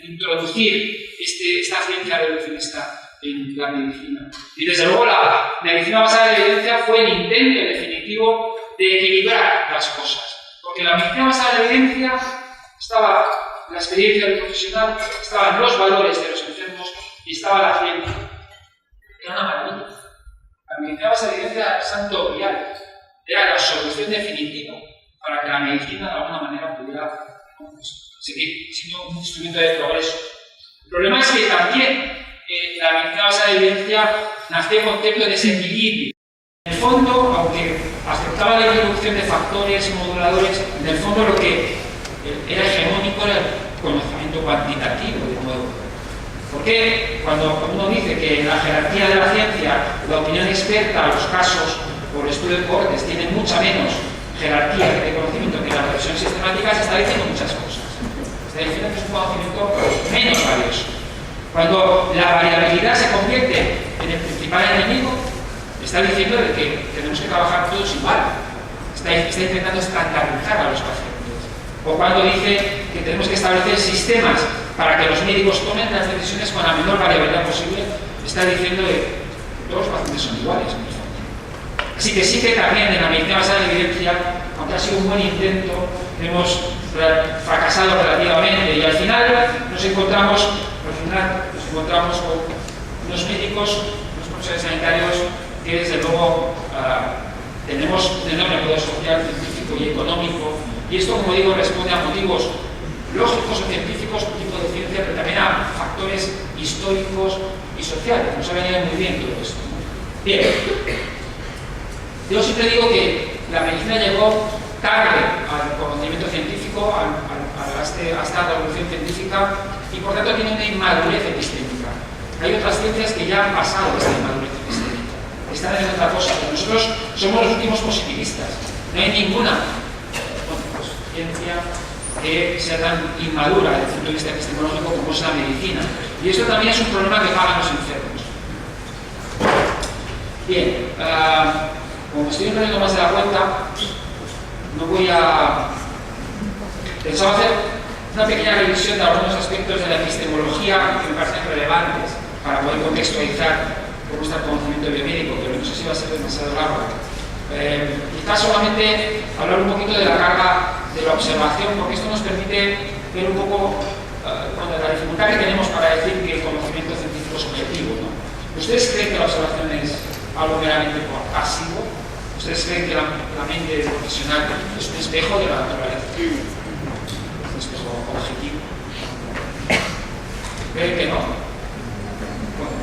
introducir esta ciencia reduccionista en la medicina. Y desde luego la medicina basada en evidencia fue el intento definitivo de equilibrar las cosas. Porque la medicina basada en evidencia estaba la experiencia del profesional, estaban los valores de los enfermos y estaba la ciencia. Era una maravilla. La medicina basada en evidencia era el santo grial. Era la solución definitiva para que la medicina de alguna manera pudiera seguir siendo un instrumento de progreso. El problema es que también la medicina basada en evidencia nació con cierto desequilibrio. En el fondo, aunque aceptaba la introducción de factores y moduladores, en el fondo lo que era hegemónico era el conocimiento cuantitativo de nuevo. Porque cuando uno dice que en la jerarquía de la ciencia la opinión experta, los casos por estudio de cohortes tienen mucha menos jerarquía de conocimiento que la profesión sistemática, se está diciendo muchas cosas. Se está diciendo que es un conocimiento menos valioso. Cuando la variabilidad se convierte en el principal enemigo, está diciendo de que tenemos que trabajar todos igual. Está intentando estandarizar a los pacientes. O cuando dice que tenemos que establecer sistemas para que los médicos tomen las decisiones con la menor variabilidad posible, está diciendo que todos los pacientes son iguales. Así que sí que también en la medicina basada en evidencia, aunque ha sido un buen intento, hemos fracasado relativamente y al final nos encontramos con unos médicos, unos profesores sanitarios que desde luego tenemos un enorme poder social, científico y económico, y esto, como digo, responde a motivos lógicos o científicos, un tipo de ciencia, pero también a factores históricos y sociales. Nos ha venido muy bien todo esto. Bien, yo siempre digo que la medicina llegó tarde al conocimiento científico, a esta revolución científica, y por tanto tiene una inmadurez epistémica. Hay otras ciencias que ya han pasado esta inmadurez epistémica, están en otra cosa, pero nosotros somos los últimos positivistas. No hay ninguna ciencia que sea tan inmadura desde el punto de vista epistemológico como es la medicina. Y esto también es un problema que pagan los enfermos. Bien, como me estoy entrando más de la cuenta, no voy a... Pensaba hacer una pequeña revisión de algunos aspectos de la epistemología que me parecen relevantes para poder contextualizar cómo está el conocimiento biomédico, pero no sé si va a ser demasiado largo. Quizás solamente hablar un poquito de la carga de la observación, porque esto nos permite ver un poco la dificultad que tenemos para decir que el conocimiento científico es objetivo, ¿no? ¿Ustedes creen que la observación es algo meramente pasivo? ¿Ustedes creen que la mente profesional es un espejo de la naturaleza? Un espejo objetivo. ¿Creen que no? Bueno,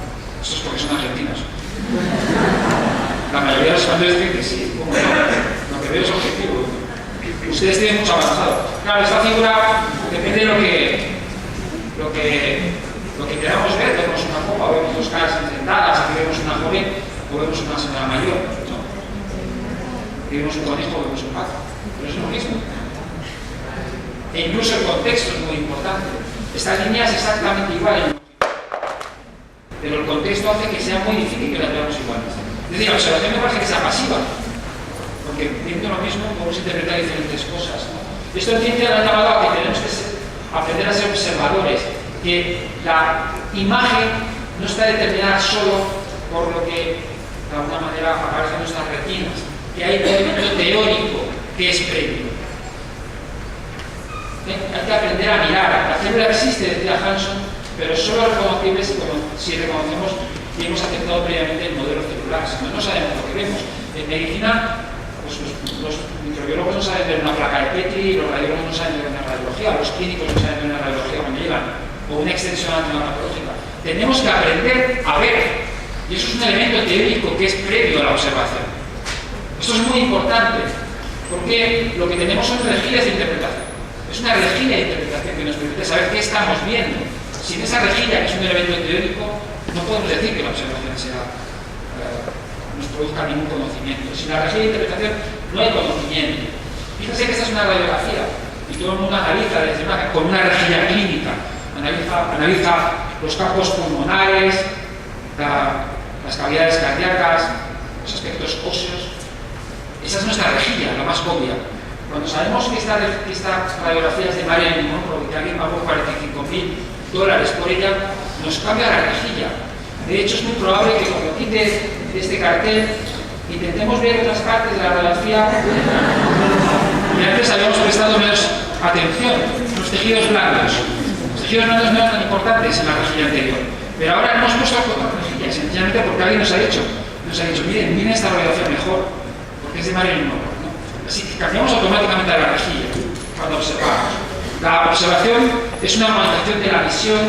eso es porque son argentinos. La mayoría de los españoles dicen que sí, como no. Lo que veo es objetivo. Ustedes tienen mucho avanzado. Claro, esta figura depende de lo que queramos ver. Vemos una copa, vemos dos caras enfrentadas, aquí vemos una joven o vemos una señora mayor. ¿No? Aquí vemos un conejo o vemos un pato. Pero es lo mismo. E incluso el contexto es muy importante. Estas líneas exactamente iguales. Pero el contexto hace que sea muy difícil que las veamos iguales. Es decir, la observación me parece que sea pasiva. Porque viendo lo mismo podemos interpretar diferentes cosas, ¿no? Esto en ciencia nos ha llamado a que tenemos que aprender a ser observadores, que la imagen no está determinada solo por lo que de alguna manera aparece en nuestras retinas, que hay un elemento teórico que es previo. Hay que aprender a mirar. La célula existe, decía Hanson, pero solo es reconocible si reconocemos y hemos aceptado previamente el modelo celular, si no, no sabemos lo que vemos. En medicina, pues los microbiólogos no saben ver una placa de Petri, los radiólogos no saben ver una radiología, los clínicos no saben ver una radiología cuando llegan, o una extensión anatomopatológica. Tenemos que aprender a ver, y eso es un elemento teórico que es previo a la observación. Esto es muy importante, porque lo que tenemos son energías de interpretación. es una rejilla de interpretación que nos permite saber qué estamos viendo. Sin esa rejilla, que es un elemento teórico, no podemos decir que la observación nos produzca ningún conocimiento. Sin la rejilla de interpretación no hay conocimiento. Fíjense que esta es una radiografía y todo el mundo analiza con una rejilla clínica, analiza los campos pulmonares, las cavidades cardíacas, los aspectos óseos. Esa es nuestra rejilla, la más obvia. Cuando sabemos que esta radiografía es de Marilyn Monroe y que alguien pagó $45.000 por ella, nos cambia la rejilla. De hecho, es muy probable que cuando quite este cartel intentemos ver otras partes de la radiografía y antes habíamos prestado menos atención. Los tejidos blandos. Los tejidos blandos no eran tan importantes en la rejilla anterior, pero ahora hemos puesto otra rejilla, sencillamente porque alguien nos ha dicho, miren esta radiografía mejor, porque es de Marilyn Monroe. Así que cambiamos automáticamente a la rejilla cuando observamos. La observación es una organización de la visión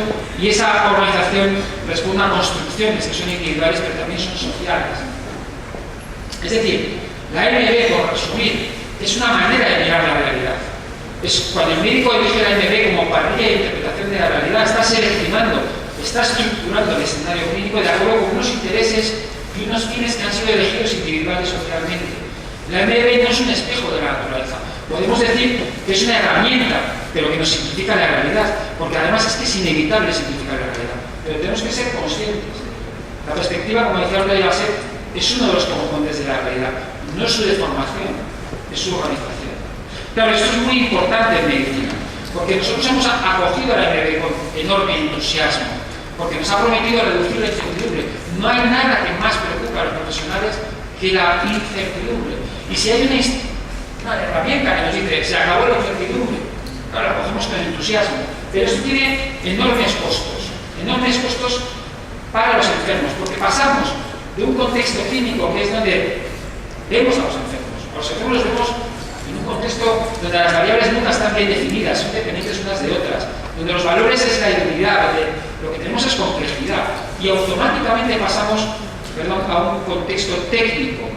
y esa organización responde a construcciones que son individuales pero también son sociales. Es decir, la MB, por resumir, es una manera de mirar la realidad. Es cuando el médico elige la MB como parrilla de interpretación de la realidad, está seleccionando, está estructurando el escenario clínico de acuerdo con unos intereses y unos fines que han sido elegidos individuales socialmente. La MB no es un espejo de la naturaleza. Podemos decir que es una herramienta, pero que nos simplifica la realidad, porque además es que es inevitable simplificar la realidad. Pero tenemos que ser conscientes. La perspectiva, como decía Ortega y Gasset, es uno de los componentes de la realidad, no es su deformación, es su organización. Claro, esto es muy importante en medicina, porque nosotros hemos acogido a la MB con enorme entusiasmo, porque nos ha prometido reducir la incertidumbre. No hay nada que más preocupe a los profesionales que la incertidumbre. Y si hay una herramienta que nos dice se acabó la incertidumbre, claro, la cogemos con entusiasmo, pero esto tiene enormes costos para los enfermos, porque pasamos de un contexto clínico que es donde vemos a los enfermos los vemos en un contexto donde las variables nunca están bien definidas, son dependientes unas de otras, donde los valores es la identidad, donde lo que tenemos es complejidad, y automáticamente pasamos a un contexto técnico,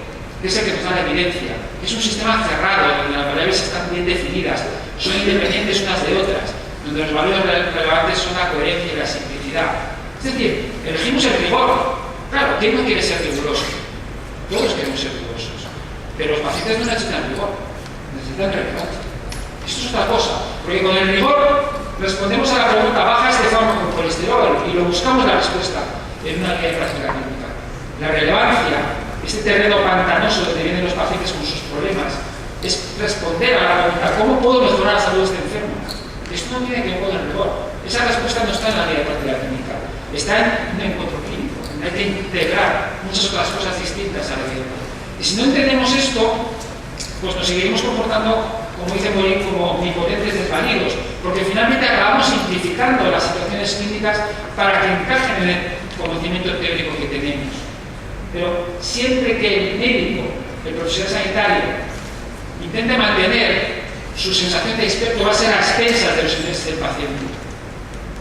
que es el que nos da la evidencia. Es un sistema cerrado, donde las variables están bien definidas, son independientes unas de otras, donde los valores relevantes son la coherencia y la simplicidad. Es decir, elegimos el rigor. Claro, ¿quién no quiere ser riguroso? Todos queremos ser rigurosos. Pero los pacientes no necesitan rigor, necesitan relevancia. Esto es otra cosa, porque con el rigor respondemos a la pregunta: ¿baja este fármaco con colesterol? Y lo buscamos la respuesta en una guía de práctica clínica. La relevancia, este terreno pantanoso donde vienen los pacientes con sus problemas, es responder a la pregunta: ¿cómo puedo mejorar la salud de este enfermo? Esto no tiene que ver con el rigor. Esa respuesta no está en la guía de práctica clínica, está en un encuentro clínico. Hay que integrar muchas otras cosas distintas a la vida. Y si no entendemos esto, pues nos seguiremos comportando, como dice Morin, como omnipotentes desvalidos, porque finalmente acabamos simplificando las situaciones clínicas para que encajen en el conocimiento teórico que tenemos. Pero siempre que el médico, el profesional sanitario, intente mantener su sensación de experto, va a ser a expensas de los intereses del paciente.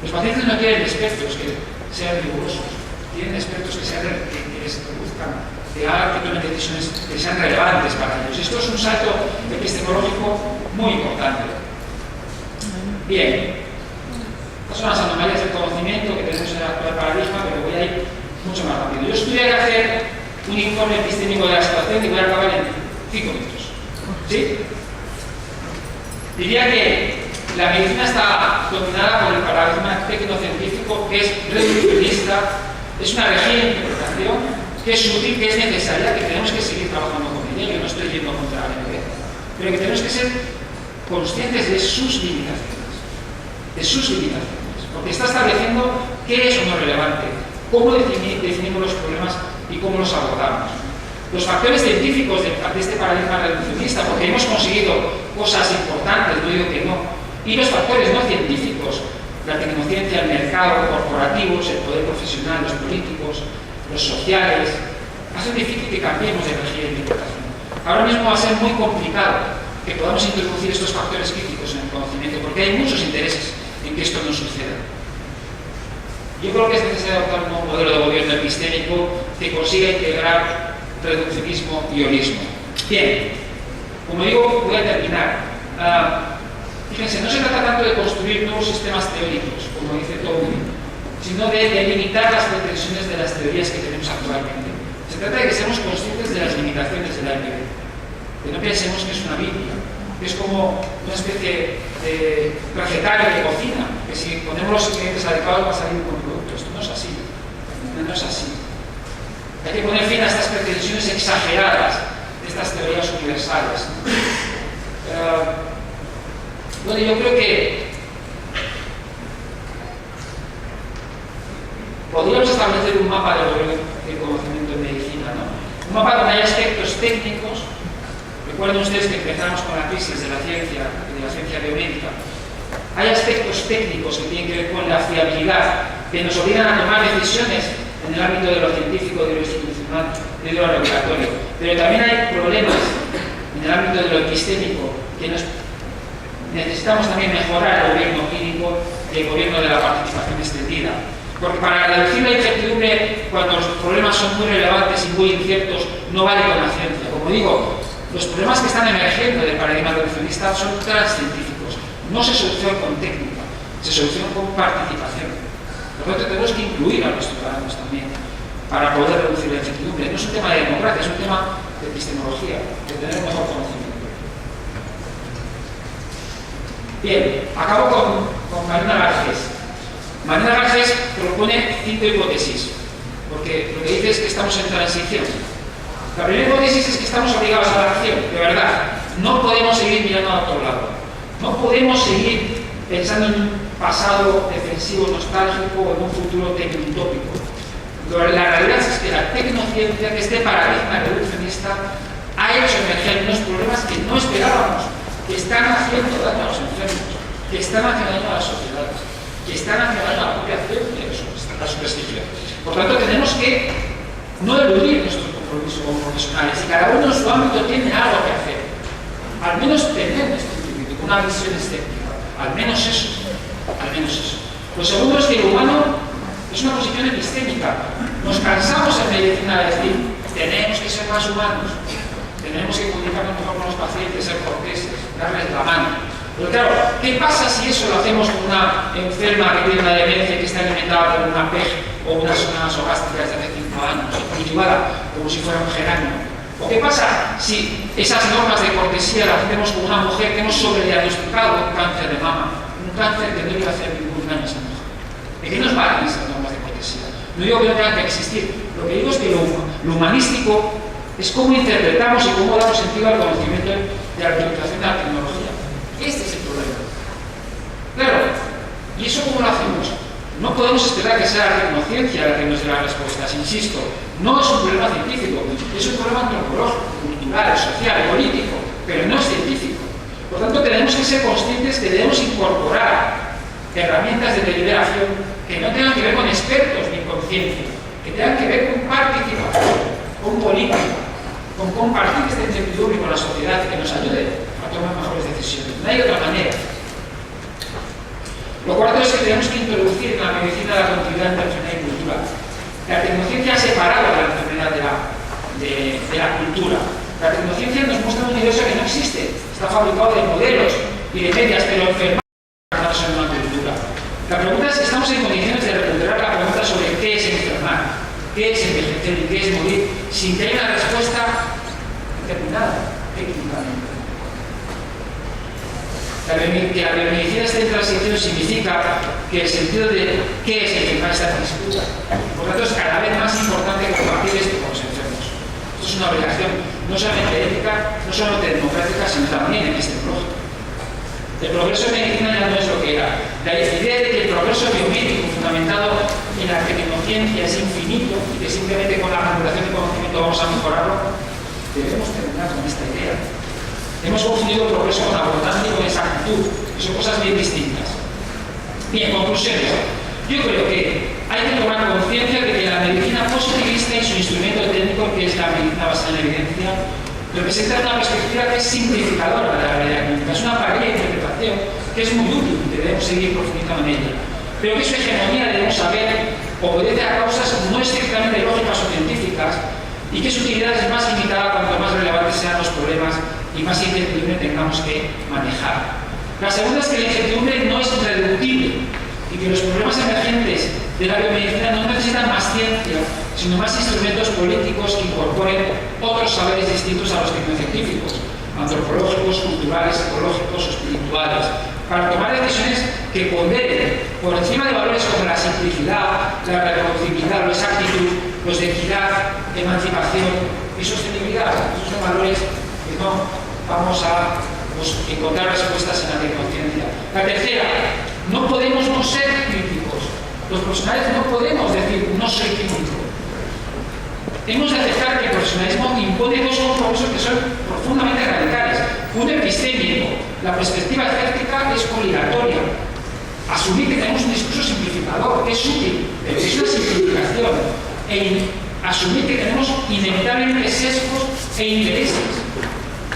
Los pacientes no quieren expertos que sean rigurosos, quieren expertos que les produzcan, que hagan, que tomen decisiones que sean relevantes para ellos. Esto es un salto epistemológico muy importante. Bien, estas son las anomalías del conocimiento que tenemos en el actual paradigma, pero voy a ir mucho más rápido. Yo estudié que hacer un informe epistémico de la situación y voy a acabar en 5 minutos. ¿Sí? Diría que la medicina está dominada por el paradigma tecnocientífico, que es reduccionista, es una rejilla de interpretación, que es útil, que es necesaria, que tenemos que seguir trabajando con ella. Yo no estoy yendo contra la MB, pero que tenemos que ser conscientes de sus limitaciones. Porque está estableciendo qué es o no relevante, cómo definimos los problemas y cómo los abordamos. Los factores científicos de este paradigma reduccionista, porque hemos conseguido cosas importantes, no digo que no, y los factores no científicos, la tecnociencia, el mercado, corporativos, el poder profesional, los políticos, los sociales, hacen difícil que cambiemos de rejilla de interpretación. Ahora mismo va a ser muy complicado que podamos introducir estos factores críticos en el conocimiento, porque hay muchos intereses en que esto no suceda. Yo creo que es necesario adoptar un nuevo modelo de gobierno epistémico que consiga integrar reduccionismo y holismo. Bien, como digo, voy a terminar. Fíjense, no se trata tanto de construir nuevos sistemas teóricos, como dice Tocqueville, sino de delimitar las pretensiones de las teorías que tenemos actualmente. Se trata de que seamos conscientes de las limitaciones de la EPB, que no pensemos que es una Biblia, que es como una especie de recetario de cocina, que si ponemos los ingredientes adecuados va a salir un buen producto. Esto no es así. No es así. Hay que poner fin a estas pretensiones exageradas de estas teorías universales. Bueno, yo creo que podríamos establecer un mapa del conocimiento en medicina, ¿no? Un mapa donde hay aspectos técnicos. Recuerden ustedes que empezamos con la crisis de la ciencia biomédica. Hay aspectos técnicos que tienen que ver con la fiabilidad, que nos obligan a tomar decisiones en el ámbito de lo científico, de lo institucional, de lo regulatorio. Pero también hay problemas en el ámbito de lo epistémico, que necesitamos también mejorar el gobierno clínico y el gobierno de la participación extendida. Porque para reducir la incertidumbre, cuando los problemas son muy relevantes y muy inciertos, no vale con la ciencia. Como digo, los problemas que están emergiendo del paradigma reduccionista son transcientíficos. No se solucionan con técnica, se solucionan con participación. Por lo tanto, tenemos que incluir a los ciudadanos también para poder reducir la incertidumbre. No es un tema de democracia, es un tema de epistemología, de tener mejor conocimiento. Bien, acabo con Marina Garcés. Marina Garcés propone 5 hipótesis, porque lo que dice es que estamos en transición. La primera hipótesis es que estamos obligados a la acción, de verdad. No podemos seguir mirando a otro lado. No podemos seguir pensando en un pasado defensivo, nostálgico o en un futuro tecnoutópico. La realidad es que la tecnociencia, que este paradigma reduccionista, ha hecho emerger unos problemas que no esperábamos, que están haciendo daño a los enfermos, que están haciendo daño a las sociedades, que están haciendo daño a la propia ciencia, a su prestigio. Por tanto, tenemos que no eludir nuestros compromisos como profesionales, y cada uno en su ámbito tiene algo que hacer. Al menos tener una visión escéptica, al menos eso. Lo segundo es que lo humano es una posición epistémica. Nos cansamos en medicina de decir, tenemos que ser más humanos, tenemos que comunicarnos mejor con los pacientes, ser corteses, darles la mano. Pero claro, ¿qué pasa si eso lo hacemos con una enferma que tiene una demencia que está alimentada por una PEG o una zona nasogástrica desde hace 5 años, cultivada como si fuera un geranio? ¿O qué pasa si esas normas de cortesía las hacemos con una mujer que hemos sobrediagnosticado un cáncer de mama, un cáncer que no iba a hacer ningún daño a esa mujer? ¿De qué nos valen esas normas de cortesía? No digo que no tengan que existir, lo que digo es que lo humanístico es cómo interpretamos y cómo damos sentido al conocimiento de la utilización de la tecnología. Este es el problema. Claro, ¿y eso cómo lo hacemos? No podemos esperar que sea la tecnociencia la que nos dé las respuestas, insisto. No es un problema científico, es un problema antropológico, cultural, social, político, pero no es científico. Por tanto, tenemos que ser conscientes que debemos incorporar herramientas de deliberación que no tengan que ver con expertos ni con ciencia, que tengan que ver con participación, con política, con compartir esta incertidumbre con la sociedad que nos ayude a tomar mejores decisiones. No hay otra manera. Lo cuarto es que tenemos que introducir en la medicina la continuidad entre enfermedad y cultura. La tecnociencia ha separado a la enfermedad de la cultura. La tecnociencia nos muestra un universo que no existe. Está fabricado de modelos y de medias, pero enfermar no es una cultura. La pregunta es si estamos en condiciones de recuperar la pregunta sobre qué es enfermar, qué es envejecer y qué es morir, sin que haya una respuesta determinada técnicamente. Que la biomedicina esté en transición significa que el sentido de qué es enfermar está en disputa. Por lo tanto, es cada vez más importante compartir esto con los enfermos. Esto es una obligación no solamente ética, no solamente democrática, sino también epistemológica. El progreso en medicina ya no es lo que era. La idea de que el progreso biomédico fundamentado en la tecnociencia es infinito y que simplemente con la acumulación de conocimiento vamos a mejorarlo, debemos terminar con esta idea. Hemos confundido progreso con abordaje y con exactitud, que son cosas bien distintas. Bien, conclusiones. Yo creo que hay que tomar conciencia de que la medicina positivista y su instrumento técnico, que es la medicina basada en la evidencia, representa una perspectiva que es simplificadora de la realidad clínica. Es una pared de interpretación que es muy útil y debemos seguir profundizando en ella. Pero que su hegemonía, debemos saber, obedece a causas no estrictamente lógicas o científicas y que su utilidad es más limitada cuanto más relevantes sean los problemas y más incertidumbre tengamos que manejar. La segunda es que la incertidumbre no es irreductible y que los problemas emergentes de la biomedicina no necesitan más ciencia, sino más instrumentos políticos que incorporen otros saberes distintos a los tecnocientíficos, antropológicos, culturales, ecológicos o espirituales, para tomar decisiones que ponderen por encima de valores como la simplicidad, la reconocibilidad, la exactitud, los de equidad, emancipación y sostenibilidad. Esos son valores que no vamos a encontrar respuestas en la tecnociencia. La tercera, no podemos no ser críticos. Los profesionales no podemos decir no soy crítico. Hemos de aceptar que el profesionalismo impone dos compromisos que son profundamente radicales. Uno epistémico, la perspectiva escéptica es obligatoria. Asumir que tenemos un discurso simplificador es útil, pero es una simplificación. Asumir que tenemos inevitablemente sesgos e intereses.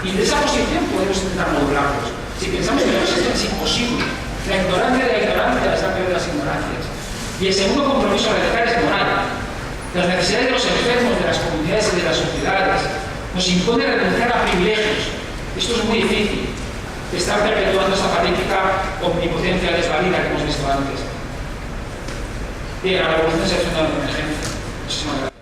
Y de esa posición podemos intentar modularlos. Si pensamos que no es imposible, la ignorancia de la ignorancia es la peor de las ignorancias. Y el segundo compromiso radical es moral. Las necesidades de los enfermos, de las comunidades y de las sociedades nos impone renunciar a privilegios. Esto es muy difícil. Están perpetuando esa patética omnipotencia desvalida que hemos visto antes. Bien, la revolución se hace una emergencia. Muchísimas gracias.